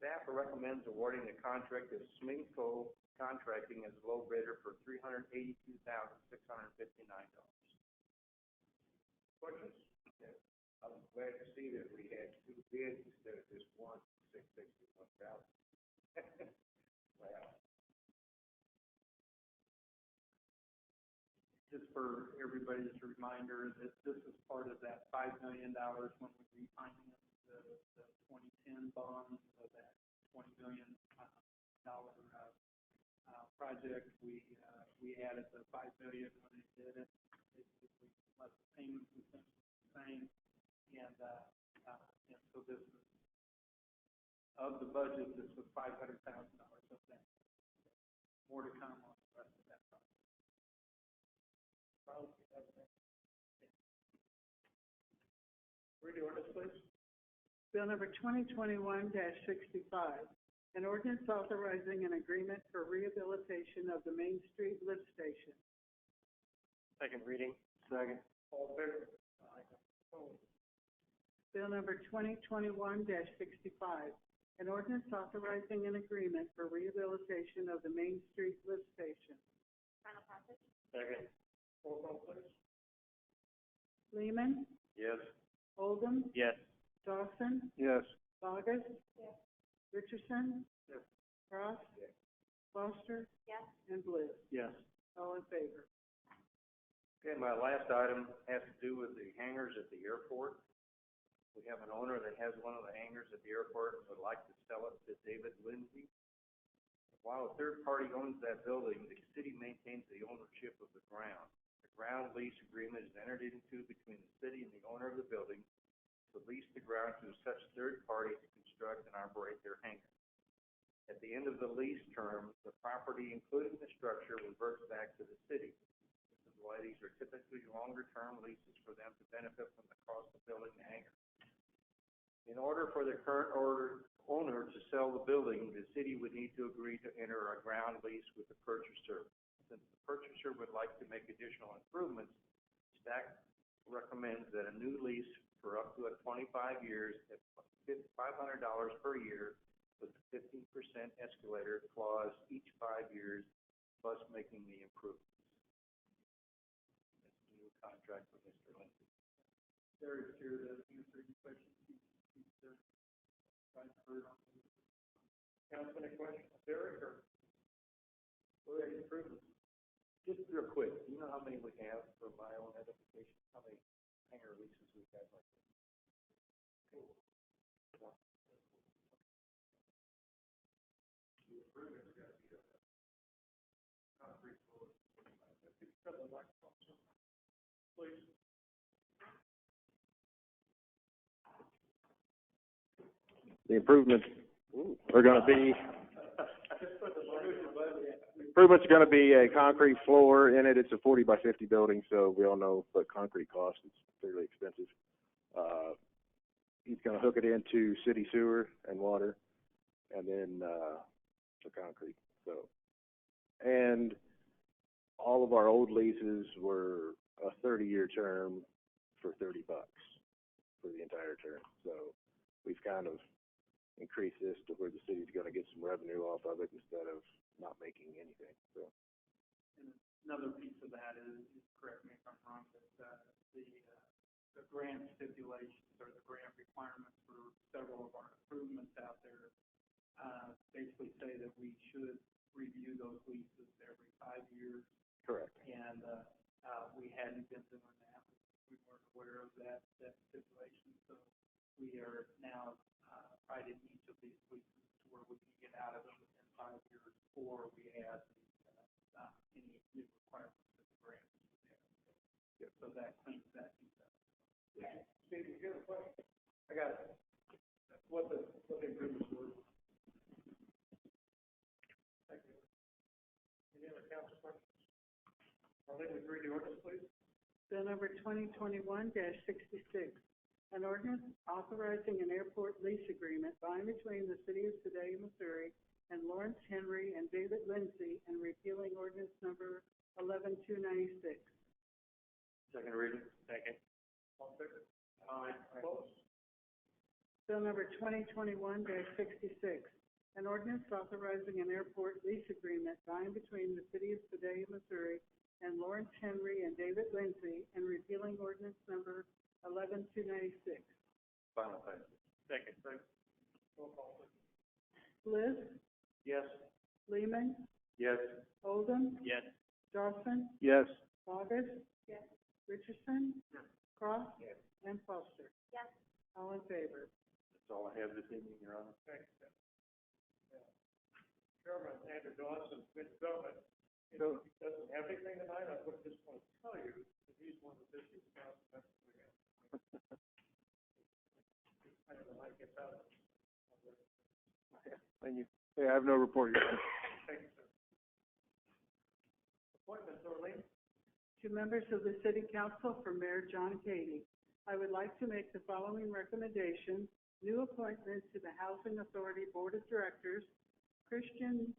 [SPEAKER 9] Staff recommends awarding the contract to Smingco Contracting as low bidder for $382,659.
[SPEAKER 2] Questions?
[SPEAKER 9] I was glad to see that we had 2 bids instead of just one, $661,000. Wow.
[SPEAKER 8] Just for everybody, as a reminder, that this is part of that $5 million when we refinanced the 2010 bonds of that $20 million project. We added the $5 million when they did it. Basically, less the payments and things the same. And so this is, of the budget, this was $500,000 of that. More to come on the rest of that project.
[SPEAKER 2] Read the ordinance, please.
[SPEAKER 4] Bill number 2021-65, an ordinance authorizing an agreement for rehabilitation of the Main Street lift station.
[SPEAKER 5] Second reading.
[SPEAKER 9] Second.
[SPEAKER 2] All in favor? Aye. Opposed?
[SPEAKER 4] Bill number 2021-65, an ordinance authorizing an agreement for rehabilitation of the Main Street lift station.
[SPEAKER 7] Final passage?
[SPEAKER 5] Second.
[SPEAKER 2] Roll call, please.
[SPEAKER 4] Lehman?
[SPEAKER 9] Yes.
[SPEAKER 4] Oldham?
[SPEAKER 5] Yes.
[SPEAKER 4] Dawson?
[SPEAKER 6] Yes.
[SPEAKER 4] Bogus?
[SPEAKER 7] Yes.
[SPEAKER 4] Richardson?
[SPEAKER 2] Yes.
[SPEAKER 4] Cross?
[SPEAKER 9] Yes.
[SPEAKER 4] Foster?
[SPEAKER 7] Yes.
[SPEAKER 4] And Bliss?
[SPEAKER 6] Yes.
[SPEAKER 4] All in favor?
[SPEAKER 9] Okay, my last item has to do with the hangars at the airport. We have an owner that has one of the hangars at the airport and would like to sell it to David Lindsay. While a third party owns that building, the city maintains the ownership of the ground. The ground lease agreement is entered into between the city and the owner of the building to lease the ground to such third party to construct and operate their hangar. At the end of the lease term, the property, including the structure, reverts back to the city. This is why these are typically longer-term leases for them to benefit from the cost of building the hangar. In order for the current owner to sell the building, the city would need to agree to enter a ground lease with the purchaser. Since the purchaser would like to make additional improvements, staff recommends that a new lease for up to 25 years at $500 per year with a 15% escalator clause each 5 years, plus making the improvements. That's the new contract with Mr. Lindsay.
[SPEAKER 8] Derek's here to answer any questions he's tried to heard on.
[SPEAKER 2] Councilman, any questions, Derek, or what are the improvements?
[SPEAKER 9] Just real quick, do you know how many we have for my own edification? How many hangar leases we have like this? Cool.
[SPEAKER 2] The improvements got to be concrete floors. Please.
[SPEAKER 11] The improvements are going to be a concrete floor in it. It's a 40 by 50 building, so we all know what concrete costs. It's fairly expensive. He's going to hook it into city sewer and water, and then the concrete. So, and all of our old leases were a 30-year term for $30 for the entire term. So we've kind of increased this to where the city's going to get some revenue off of it instead of not making anything. So.
[SPEAKER 8] And another piece of that is correct me if I'm wrong, but the grant stipulations or the grant requirements for several of our improvements out there basically say that we should review those leases every 5 years.
[SPEAKER 11] Correct.
[SPEAKER 8] And we hadn't been doing that. We weren't aware of that stipulation, so we are now right in each of these leases to where we can get out of them within 5 years before we add any new requirements that the grant would have.
[SPEAKER 11] Yep.
[SPEAKER 8] So that cleans that piece up.
[SPEAKER 2] Yeah. Steve, you got a question? I got it. What the improvements were. Thank you. Any other council questions? Arlene, would you read the ordinance, please?
[SPEAKER 4] Bill number 2021-66, an ordinance authorizing an airport lease agreement by and between the city of Sedalia, Missouri, and Lawrence Henry and David Lindsay, and repealing ordinance number 11296.
[SPEAKER 9] Second reading.
[SPEAKER 5] Second.
[SPEAKER 2] All in favor? Aye. Opposed?
[SPEAKER 4] Bill number 2021-66, an ordinance authorizing an airport lease agreement by and between the city of Sedalia, Missouri, and Lawrence Henry and David Lindsay, and repealing ordinance number 11296.
[SPEAKER 9] Final passage.
[SPEAKER 5] Second.
[SPEAKER 2] Roll call, please.
[SPEAKER 4] Bliss,
[SPEAKER 9] Yes.
[SPEAKER 4] Lehman,
[SPEAKER 9] Yes.
[SPEAKER 4] Oldham,
[SPEAKER 5] Yes.
[SPEAKER 4] Dawson,
[SPEAKER 11] Yes.
[SPEAKER 4] August, Richardson, Cross,
[SPEAKER 9] Yes.
[SPEAKER 4] and Foster.
[SPEAKER 7] Yes.
[SPEAKER 4] All in favor.
[SPEAKER 9] That's all I have this evening, Your Honor.
[SPEAKER 2] Thanks, Tim. Chairman Andrew Dawson, good gentleman. He doesn't have anything tonight. I would just want to tell you that he's one of the busiest council members we have. I don't know how he gets out of it.
[SPEAKER 6] Thank you. Yeah, I have no report, Your Honor.
[SPEAKER 2] Thank you, sir. Appointments, Arlene?
[SPEAKER 4] To members of the City Council for Mayor John Cady, I would like to make the following recommendations. New appointments to the Housing Authority Board of Directors: Christian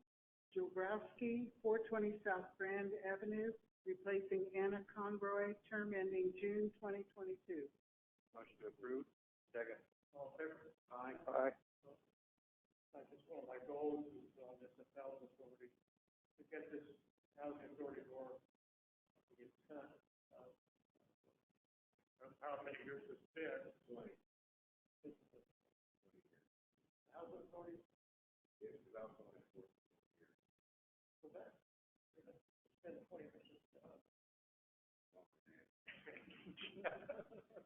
[SPEAKER 4] Jobrowski, 420 South Grand Avenue, replacing Anna Conroy, term ending June 2022.
[SPEAKER 9] Motion to approve. Second.
[SPEAKER 2] All in favor?
[SPEAKER 9] Aye.
[SPEAKER 6] Aye.
[SPEAKER 2] That's just one of my goals is on this housing authority, to get this housing authority more, it's done. How many years it's been? 20. Housing authority? It's about 24 years. So that, it's been 20 years.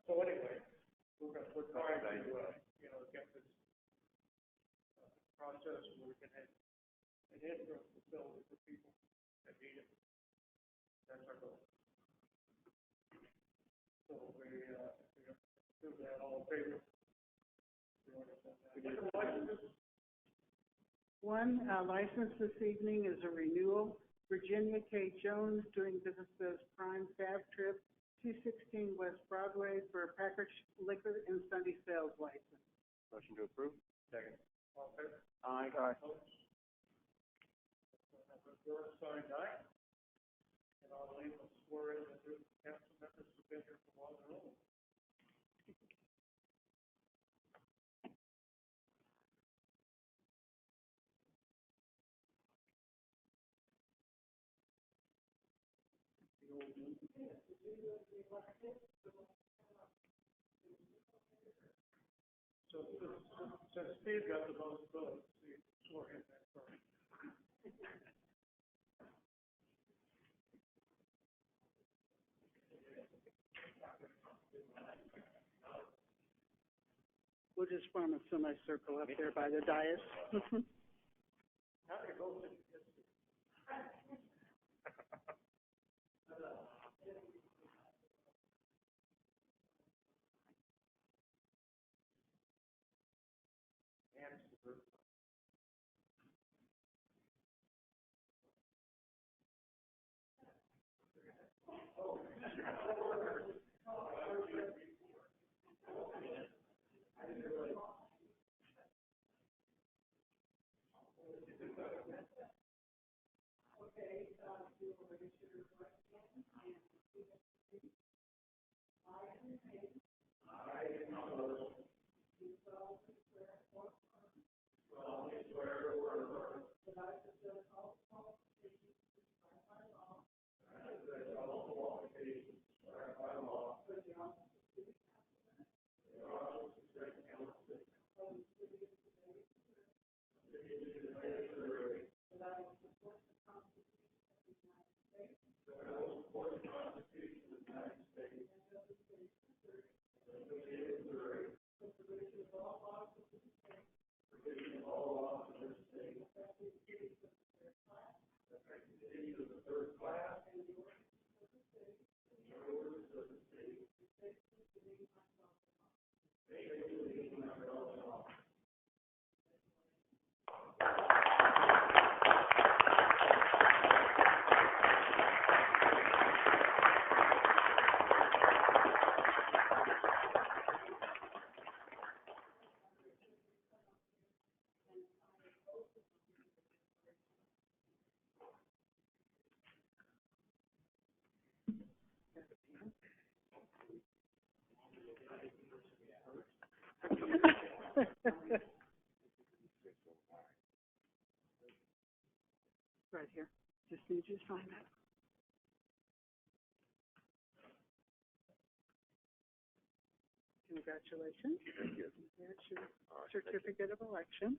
[SPEAKER 2] So anyway, we're trying to, get this, process where we can have an interim facility for people that need it. That's our goal. So we do that all in favor.
[SPEAKER 4] One license this evening is a renewal. Virginia K. Jones, doing business as Prime Fab Trip, 216 West Broadway, for a packaged liquor and Sunday sales license.
[SPEAKER 9] Motion to approve? Second.
[SPEAKER 2] All in favor?
[SPEAKER 6] Aye.
[SPEAKER 2] Signed aye. And I'll leave a swear in the new council members who've been here for a while. Their own. So since Steve got the most votes, he swore him that first.
[SPEAKER 4] We'll just form a semicircle up there by the dais.
[SPEAKER 2] How do you vote?
[SPEAKER 4] Right here. Just need you to sign that. Congratulations.
[SPEAKER 11] Thank you.
[SPEAKER 4] There's your certificate of election.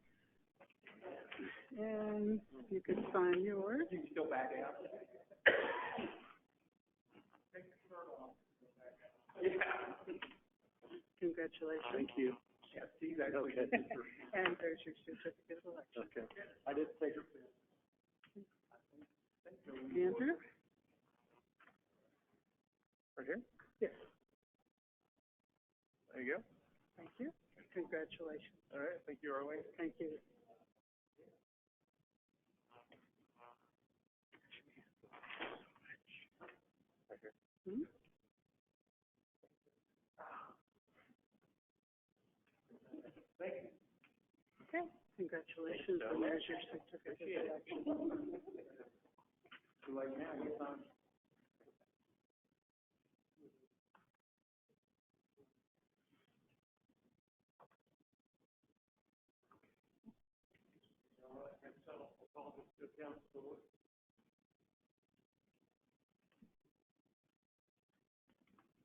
[SPEAKER 4] And you can sign yours.
[SPEAKER 8] You can still back out.
[SPEAKER 4] Congratulations.
[SPEAKER 6] Thank you.
[SPEAKER 8] Yeah, Steve actually
[SPEAKER 6] Okay.
[SPEAKER 8] did it for.
[SPEAKER 4] And there's your certificate of election.
[SPEAKER 6] Okay.
[SPEAKER 8] I did take her.
[SPEAKER 4] Andrew?
[SPEAKER 6] Right here?
[SPEAKER 4] Yes.
[SPEAKER 6] There you go.
[SPEAKER 4] Thank you. Congratulations.
[SPEAKER 6] All right, thank you, Arlene.
[SPEAKER 4] Thank you.
[SPEAKER 6] Right here.
[SPEAKER 4] Hmm?
[SPEAKER 2] Thank you.
[SPEAKER 4] Okay. Congratulations. And there's your certificate of election.
[SPEAKER 2] So like now, you found.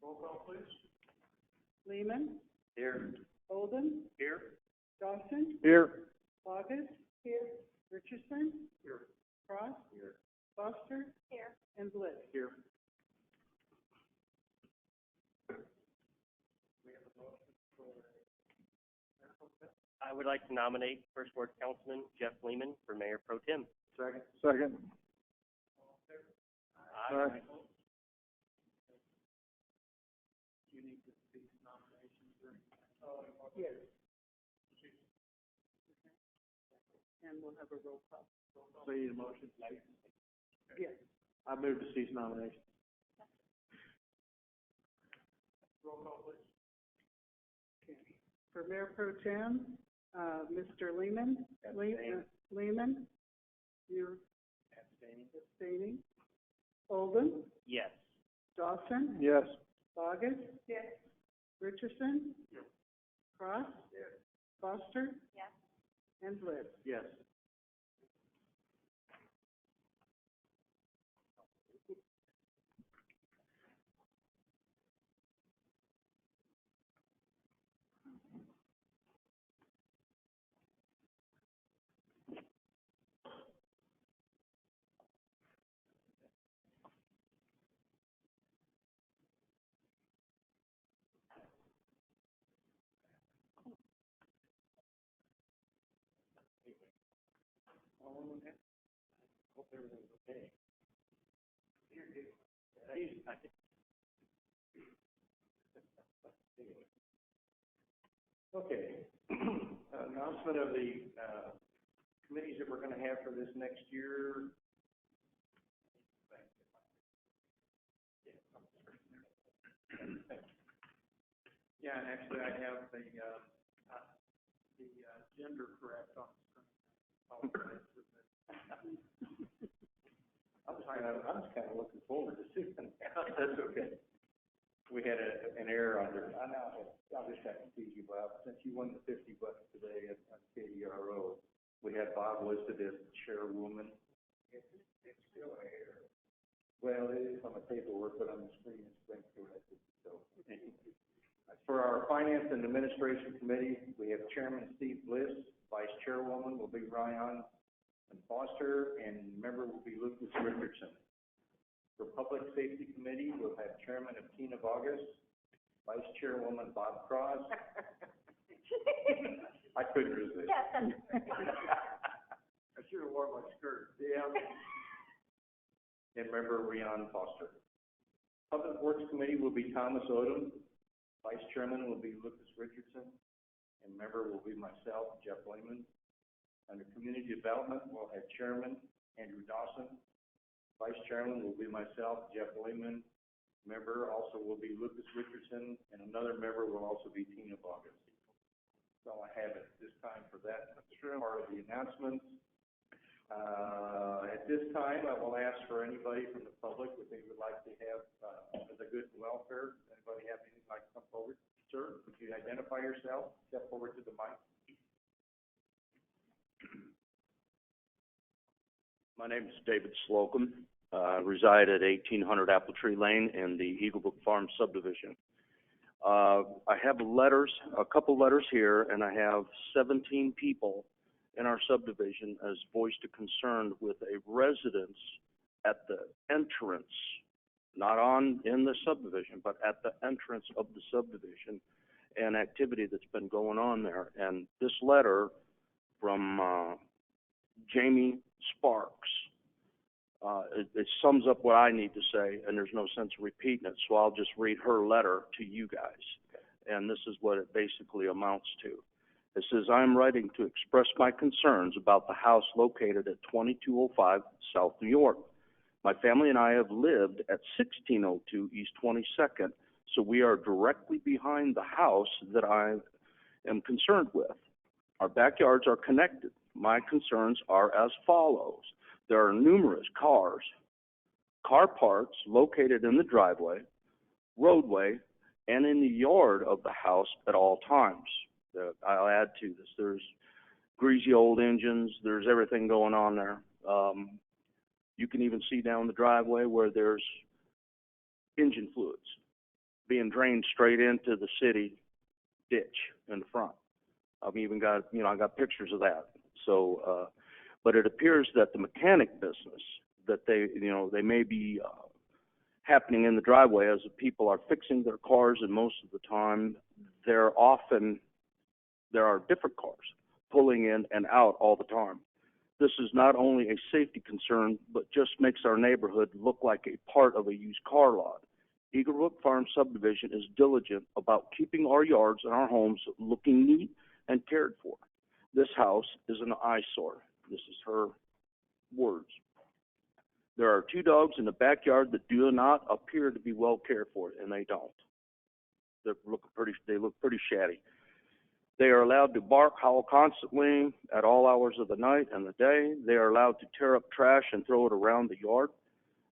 [SPEAKER 2] Roll call, please.
[SPEAKER 4] Lehman?
[SPEAKER 9] Here.
[SPEAKER 4] Holden?
[SPEAKER 9] Here.
[SPEAKER 4] Dawson?
[SPEAKER 6] Here.
[SPEAKER 4] August? Here. Richardson?
[SPEAKER 2] Here.
[SPEAKER 4] Cross?
[SPEAKER 9] Here.
[SPEAKER 4] Foster? Here. And Bliss?
[SPEAKER 6] Here.
[SPEAKER 2] We have a motion
[SPEAKER 5] I would like to nominate First Ward Councilman Jeff Lehman for Mayor Pro Tem.
[SPEAKER 6] Second. Second.
[SPEAKER 5] Aye.
[SPEAKER 8] Do you need to cease nominations or?
[SPEAKER 4] Yes. And we'll have a roll call.
[SPEAKER 8] So you need a motion?
[SPEAKER 4] Yes.
[SPEAKER 8] I move to cease nominations. Roll call, please.
[SPEAKER 4] Okay. For Mayor Pro Tem, Mr. Lehman, Lehman, you're abstaining. Olden,
[SPEAKER 5] Yes.
[SPEAKER 4] Dawson,
[SPEAKER 6] Yes.
[SPEAKER 4] Bogus. Yes. Richardson.
[SPEAKER 8] Yes.
[SPEAKER 4] Cross.
[SPEAKER 8] Yes.
[SPEAKER 4] Foster.
[SPEAKER 7] Yes.
[SPEAKER 4] And Bliss.
[SPEAKER 8] Yes.
[SPEAKER 5] Hope everything's okay.
[SPEAKER 9] Okay. Announcement of the, committees that we're gonna have for this next year.
[SPEAKER 8] Yeah, and actually I have the gender correct on the screen. Apologize for that.
[SPEAKER 9] I was kind of looking forward to seeing that. That's okay. We had an error under, I'll just have to tease you, Bob, since you won the $50 today at KDRO, we had Bob listed as chairwoman. It's still an error. Well, it is on the paperwork, but on the screen it's been corrected, so. For our Finance and Administration Committee, we have Chairman Steve Bliss, Vice Chairwoman will be Ryan Foster, and member will be Lucas Richardson. For Public Safety Committee, we'll have Chairman of Tina Bogus, Vice Chairwoman Bob Cross. I couldn't resist.
[SPEAKER 8] I should have worn my skirt.
[SPEAKER 9] Yeah. And member Ryan Foster. Public Works Committee will be Thomas Odom, Vice Chairman will be Lucas Richardson, and member will be myself, Jeff Lehman. Under Community Development, we'll have Chairman Andrew Dawson. Vice Chairman will be myself, Jeff Lehman. Member also will be Lucas Richardson, and another member will also be Tina Bogus. That's all I have at this time for that part of the announcements. At this time, I will ask for anybody from the public that they would like to have as a good welfare. Anybody have anything like to come forward? Sir, would you identify yourself? Step forward to the mic.
[SPEAKER 12] My name is David Slocum. I reside at 1800 Apple Tree Lane in the Eagle Brook Farm subdivision. I have a couple letters here, and I have 17 people in our subdivision as voiced a concern with a residence at the entrance, not in the subdivision, but at the entrance of the subdivision, and activity that's been going on there. And this letter from Jamie Sparks, it sums up what I need to say, and there's no sense of repeating it, so I'll just read her letter to you guys. And this is what it basically amounts to. It says, I'm writing to express my concerns about the house located at 2205 South New York. My family and I have lived at 1602 East 22nd, so we are directly behind the house that I am concerned with. Our backyards are connected. My concerns are as follows. There are numerous car parts located in the driveway, roadway, and in the yard of the house at all times. I'll add to this. There's greasy old engines. There's everything going on there. You can even see down the driveway where there's engine fluids being drained straight into the city ditch in the front. I've even got, I got pictures of that. So, but it appears that the mechanic business, that they may be happening in the driveway as the people are fixing their cars, and most of the time they're often There are different cars pulling in and out all the time. This is not only a safety concern, but just makes our neighborhood look like a part of a used car lot. Eagle Brook Farm Subdivision is diligent about keeping our yards and our homes looking neat and cared for. This house is an eyesore. This is her words. There are 2 dogs in the backyard that do not appear to be well cared for, and they don't. They look pretty shabby. They are allowed to bark, howl constantly at all hours of the night and the day. They are allowed to tear up trash and throw it around the yard.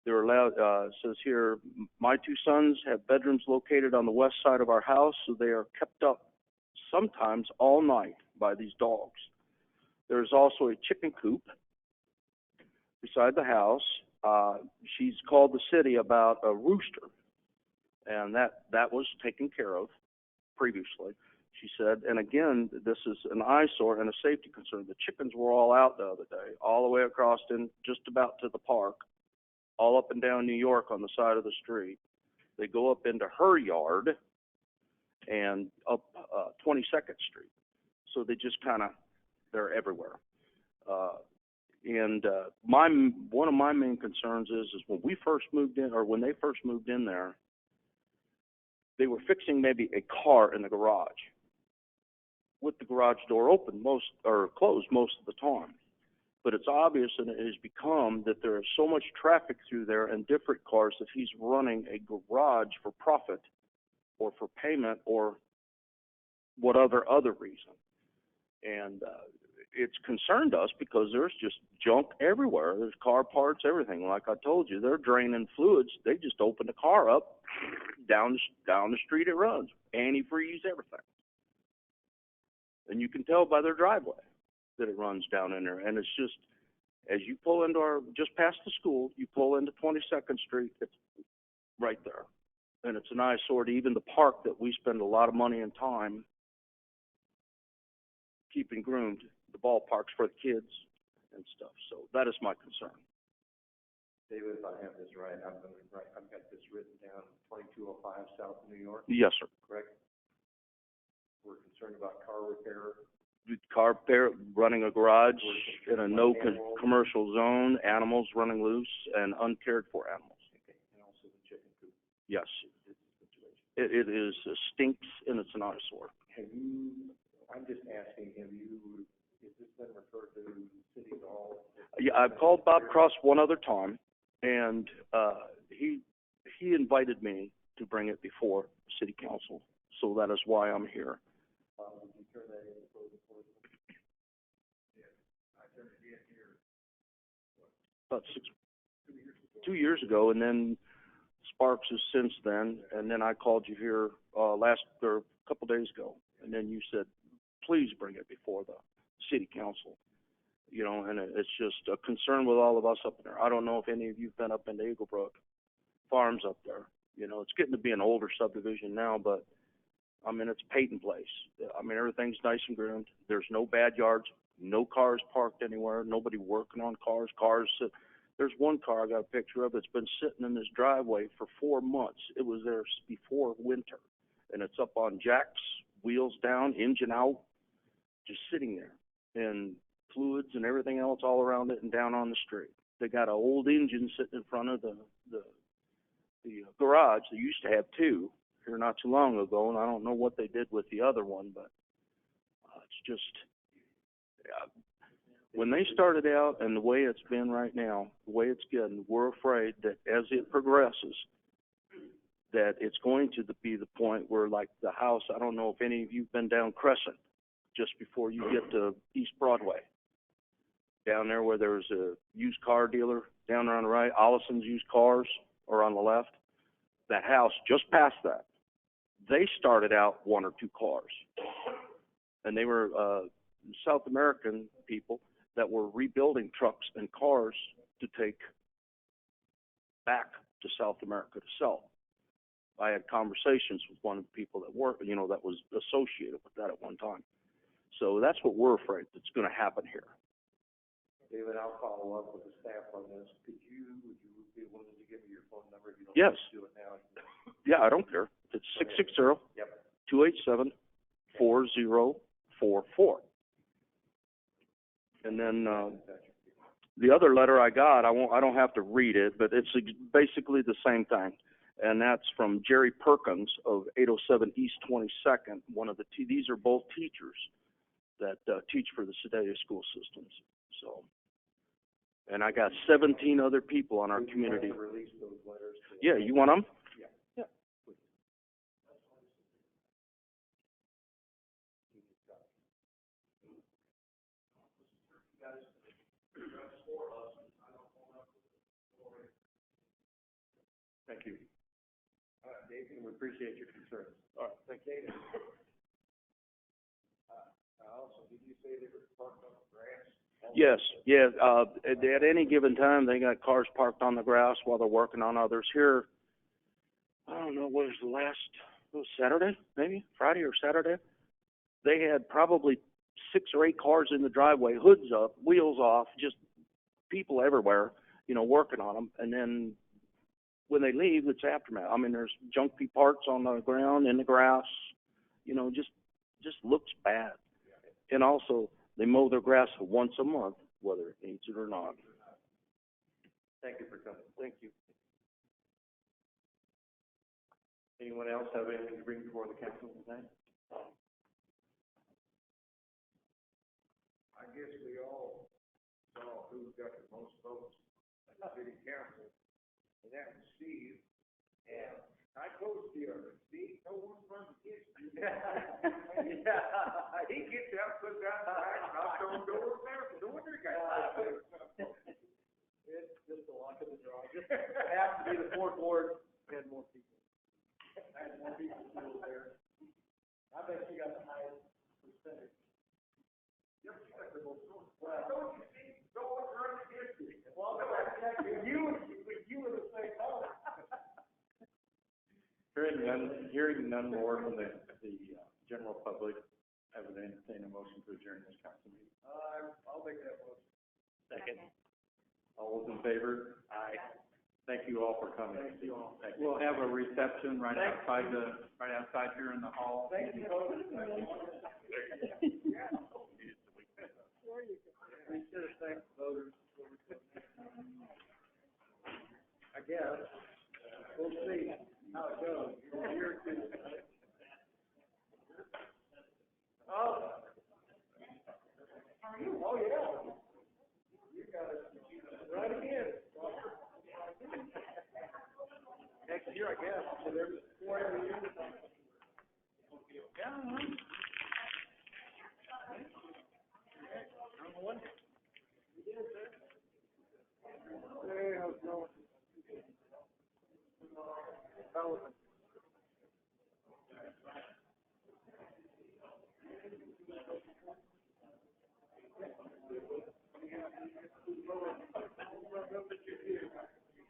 [SPEAKER 12] They're allowed, it says here, my 2 sons have bedrooms located on the west side of our house, so they are kept up sometimes all night by these dogs. There's also a chicken coop beside the house. She's called the city about a rooster, and that was taken care of previously, she said. And again, this is an eyesore and a safety concern. The chickens were all out the other day, all the way across in just about to the park, all up and down New York on the side of the street. They go up into her yard and up 22nd Street. So they just they're everywhere. One of my main concerns is when we first moved in, or when they first moved in there, they were fixing maybe a car in the garage with the garage door open closed most of the time. But it's obvious, and it has become, that there is so much traffic through there and different cars that he's running a garage for profit or for payment or whatever other reason. And it's concerned us because there's just junk everywhere. There's car parts, everything. Like I told you, they're draining fluids. They just open the car up, down the street it runs. Antifreeze, everything. And you can tell by their driveway that it runs down in there. And it's just, as you pull into just past the school, you pull into 22nd Street, it's right there. And it's an eyesore to even the park that we spend a lot of money and time keeping groomed, the ballparks for the kids and stuff. So that is my concern.
[SPEAKER 9] David, if I have this right, I've got this written down, 2205 South New York.
[SPEAKER 12] Yes, sir.
[SPEAKER 9] Correct? We're concerned about car repair.
[SPEAKER 12] Car repair, running a garage in a no commercial zone, animals running loose, and uncared for animals.
[SPEAKER 9] Okay, and also the chicken coop.
[SPEAKER 12] Yes. It is stinks, and it's an eyesore.
[SPEAKER 9] I'm just asking, has this been referred to City Hall?
[SPEAKER 12] Yeah, I've called Bob Cross one other time, and he invited me to bring it before City Council, so that is why I'm here.
[SPEAKER 9] Would you turn that in for the Yeah, I turned it in here.
[SPEAKER 12] About 2 years ago, and then Sparks has since then, and then I called you here a couple days ago, and then you said, please bring it before the City Council. You know, and it's just a concern with all of us up there. I don't know if any of you've been up into Eagle Brook Farms up there. You know, it's getting to be an older subdivision now, but I mean, it's Peyton Place. I mean, everything's nice and groomed. There's no bad yards, no cars parked anywhere, nobody working on cars. There's one car I got a picture of that's been sitting in this driveway for 4 months. It was there before winter, and it's up on jacks, wheels down, engine out, just sitting there, and fluids and everything else all around it and down on the street. They got an old engine sitting in front of the garage. They used to have 2 here not too long ago, and I don't know what they did with the other one, but it's just, when they started out and the way it's been right now, the way it's getting, we're afraid that as it progresses, that it's going to be the point where, like the house, I don't know if any of you've been down Crescent, just before you get to East Broadway, down there where there's a used car dealer down there on the right, Ollison's Used Cars, or on the left, that house just past that, they started out 1 or 2 cars. And they were South American people that were rebuilding trucks and cars to take back to South America to sell. I had conversations with one of the people that that was associated with that at one time. So that's what we're afraid that's going to happen here.
[SPEAKER 9] David, I'll follow up with the staff on this. Would you be willing to give me your phone number? You don't
[SPEAKER 12] Yes.
[SPEAKER 9] have to do it now.
[SPEAKER 12] Yeah, I don't care. It's 660
[SPEAKER 9] Yep.
[SPEAKER 12] 287 40 444. And then, the other letter I got, I don't have to read it, but it's basically the same thing. And that's from Jerry Perkins of 807 East 22nd. These are both teachers that teach for the Sedalia school systems. So, and I got 17 other people on our community. Yeah, you want them? Yeah.
[SPEAKER 9] Thank you. David, we appreciate your concerns. All right, thank you. Also, did you say they were parked on the grass?
[SPEAKER 12] Yes, yeah. At any given time, they got cars parked on the grass while they're working on others. Here, I don't know, what was Saturday, maybe? Friday or Saturday? They had probably 6 or 8 cars in the driveway, hoods up, wheels off, just people everywhere, working on them. And then when they leave, it's aftermath. I mean, there's junky parts on the ground, in the grass, just looks bad. And also, they mow their grass once a month, whether it needs it or not.
[SPEAKER 9] Thank you for coming. Thank you. Anyone else have anything to bring before the council tonight? I guess we all saw who got the most votes at the city council, and that was Steve. And I told Steve, no one's running against you. Yeah, he gets out, puts out the back, and I'll show him doors there. No wonder he got it. It's just a luck of the draw. Just happened to be the fourth ward, had more people. I had more people still there. I bet you got the highest percentage. Yep, you got the most votes. Well, don't you see? No one's running against you. Well, no, you were the same color. Hearing none more from the general public, I would entertain a motion to adjourn this council meeting. I'll make that motion. Second. All those in favor? Aye. Thank you all for coming. Thank you all. Thank you.
[SPEAKER 8] We'll have a reception right outside here in the hall.
[SPEAKER 9] Thank you. We should have thanked the voters. I guess. We'll see how it goes. Year or two. Oh. Oh, yeah. You got it. Right again. Next year, I guess. So there's 4 every year. Yeah. Hey, how's it going? How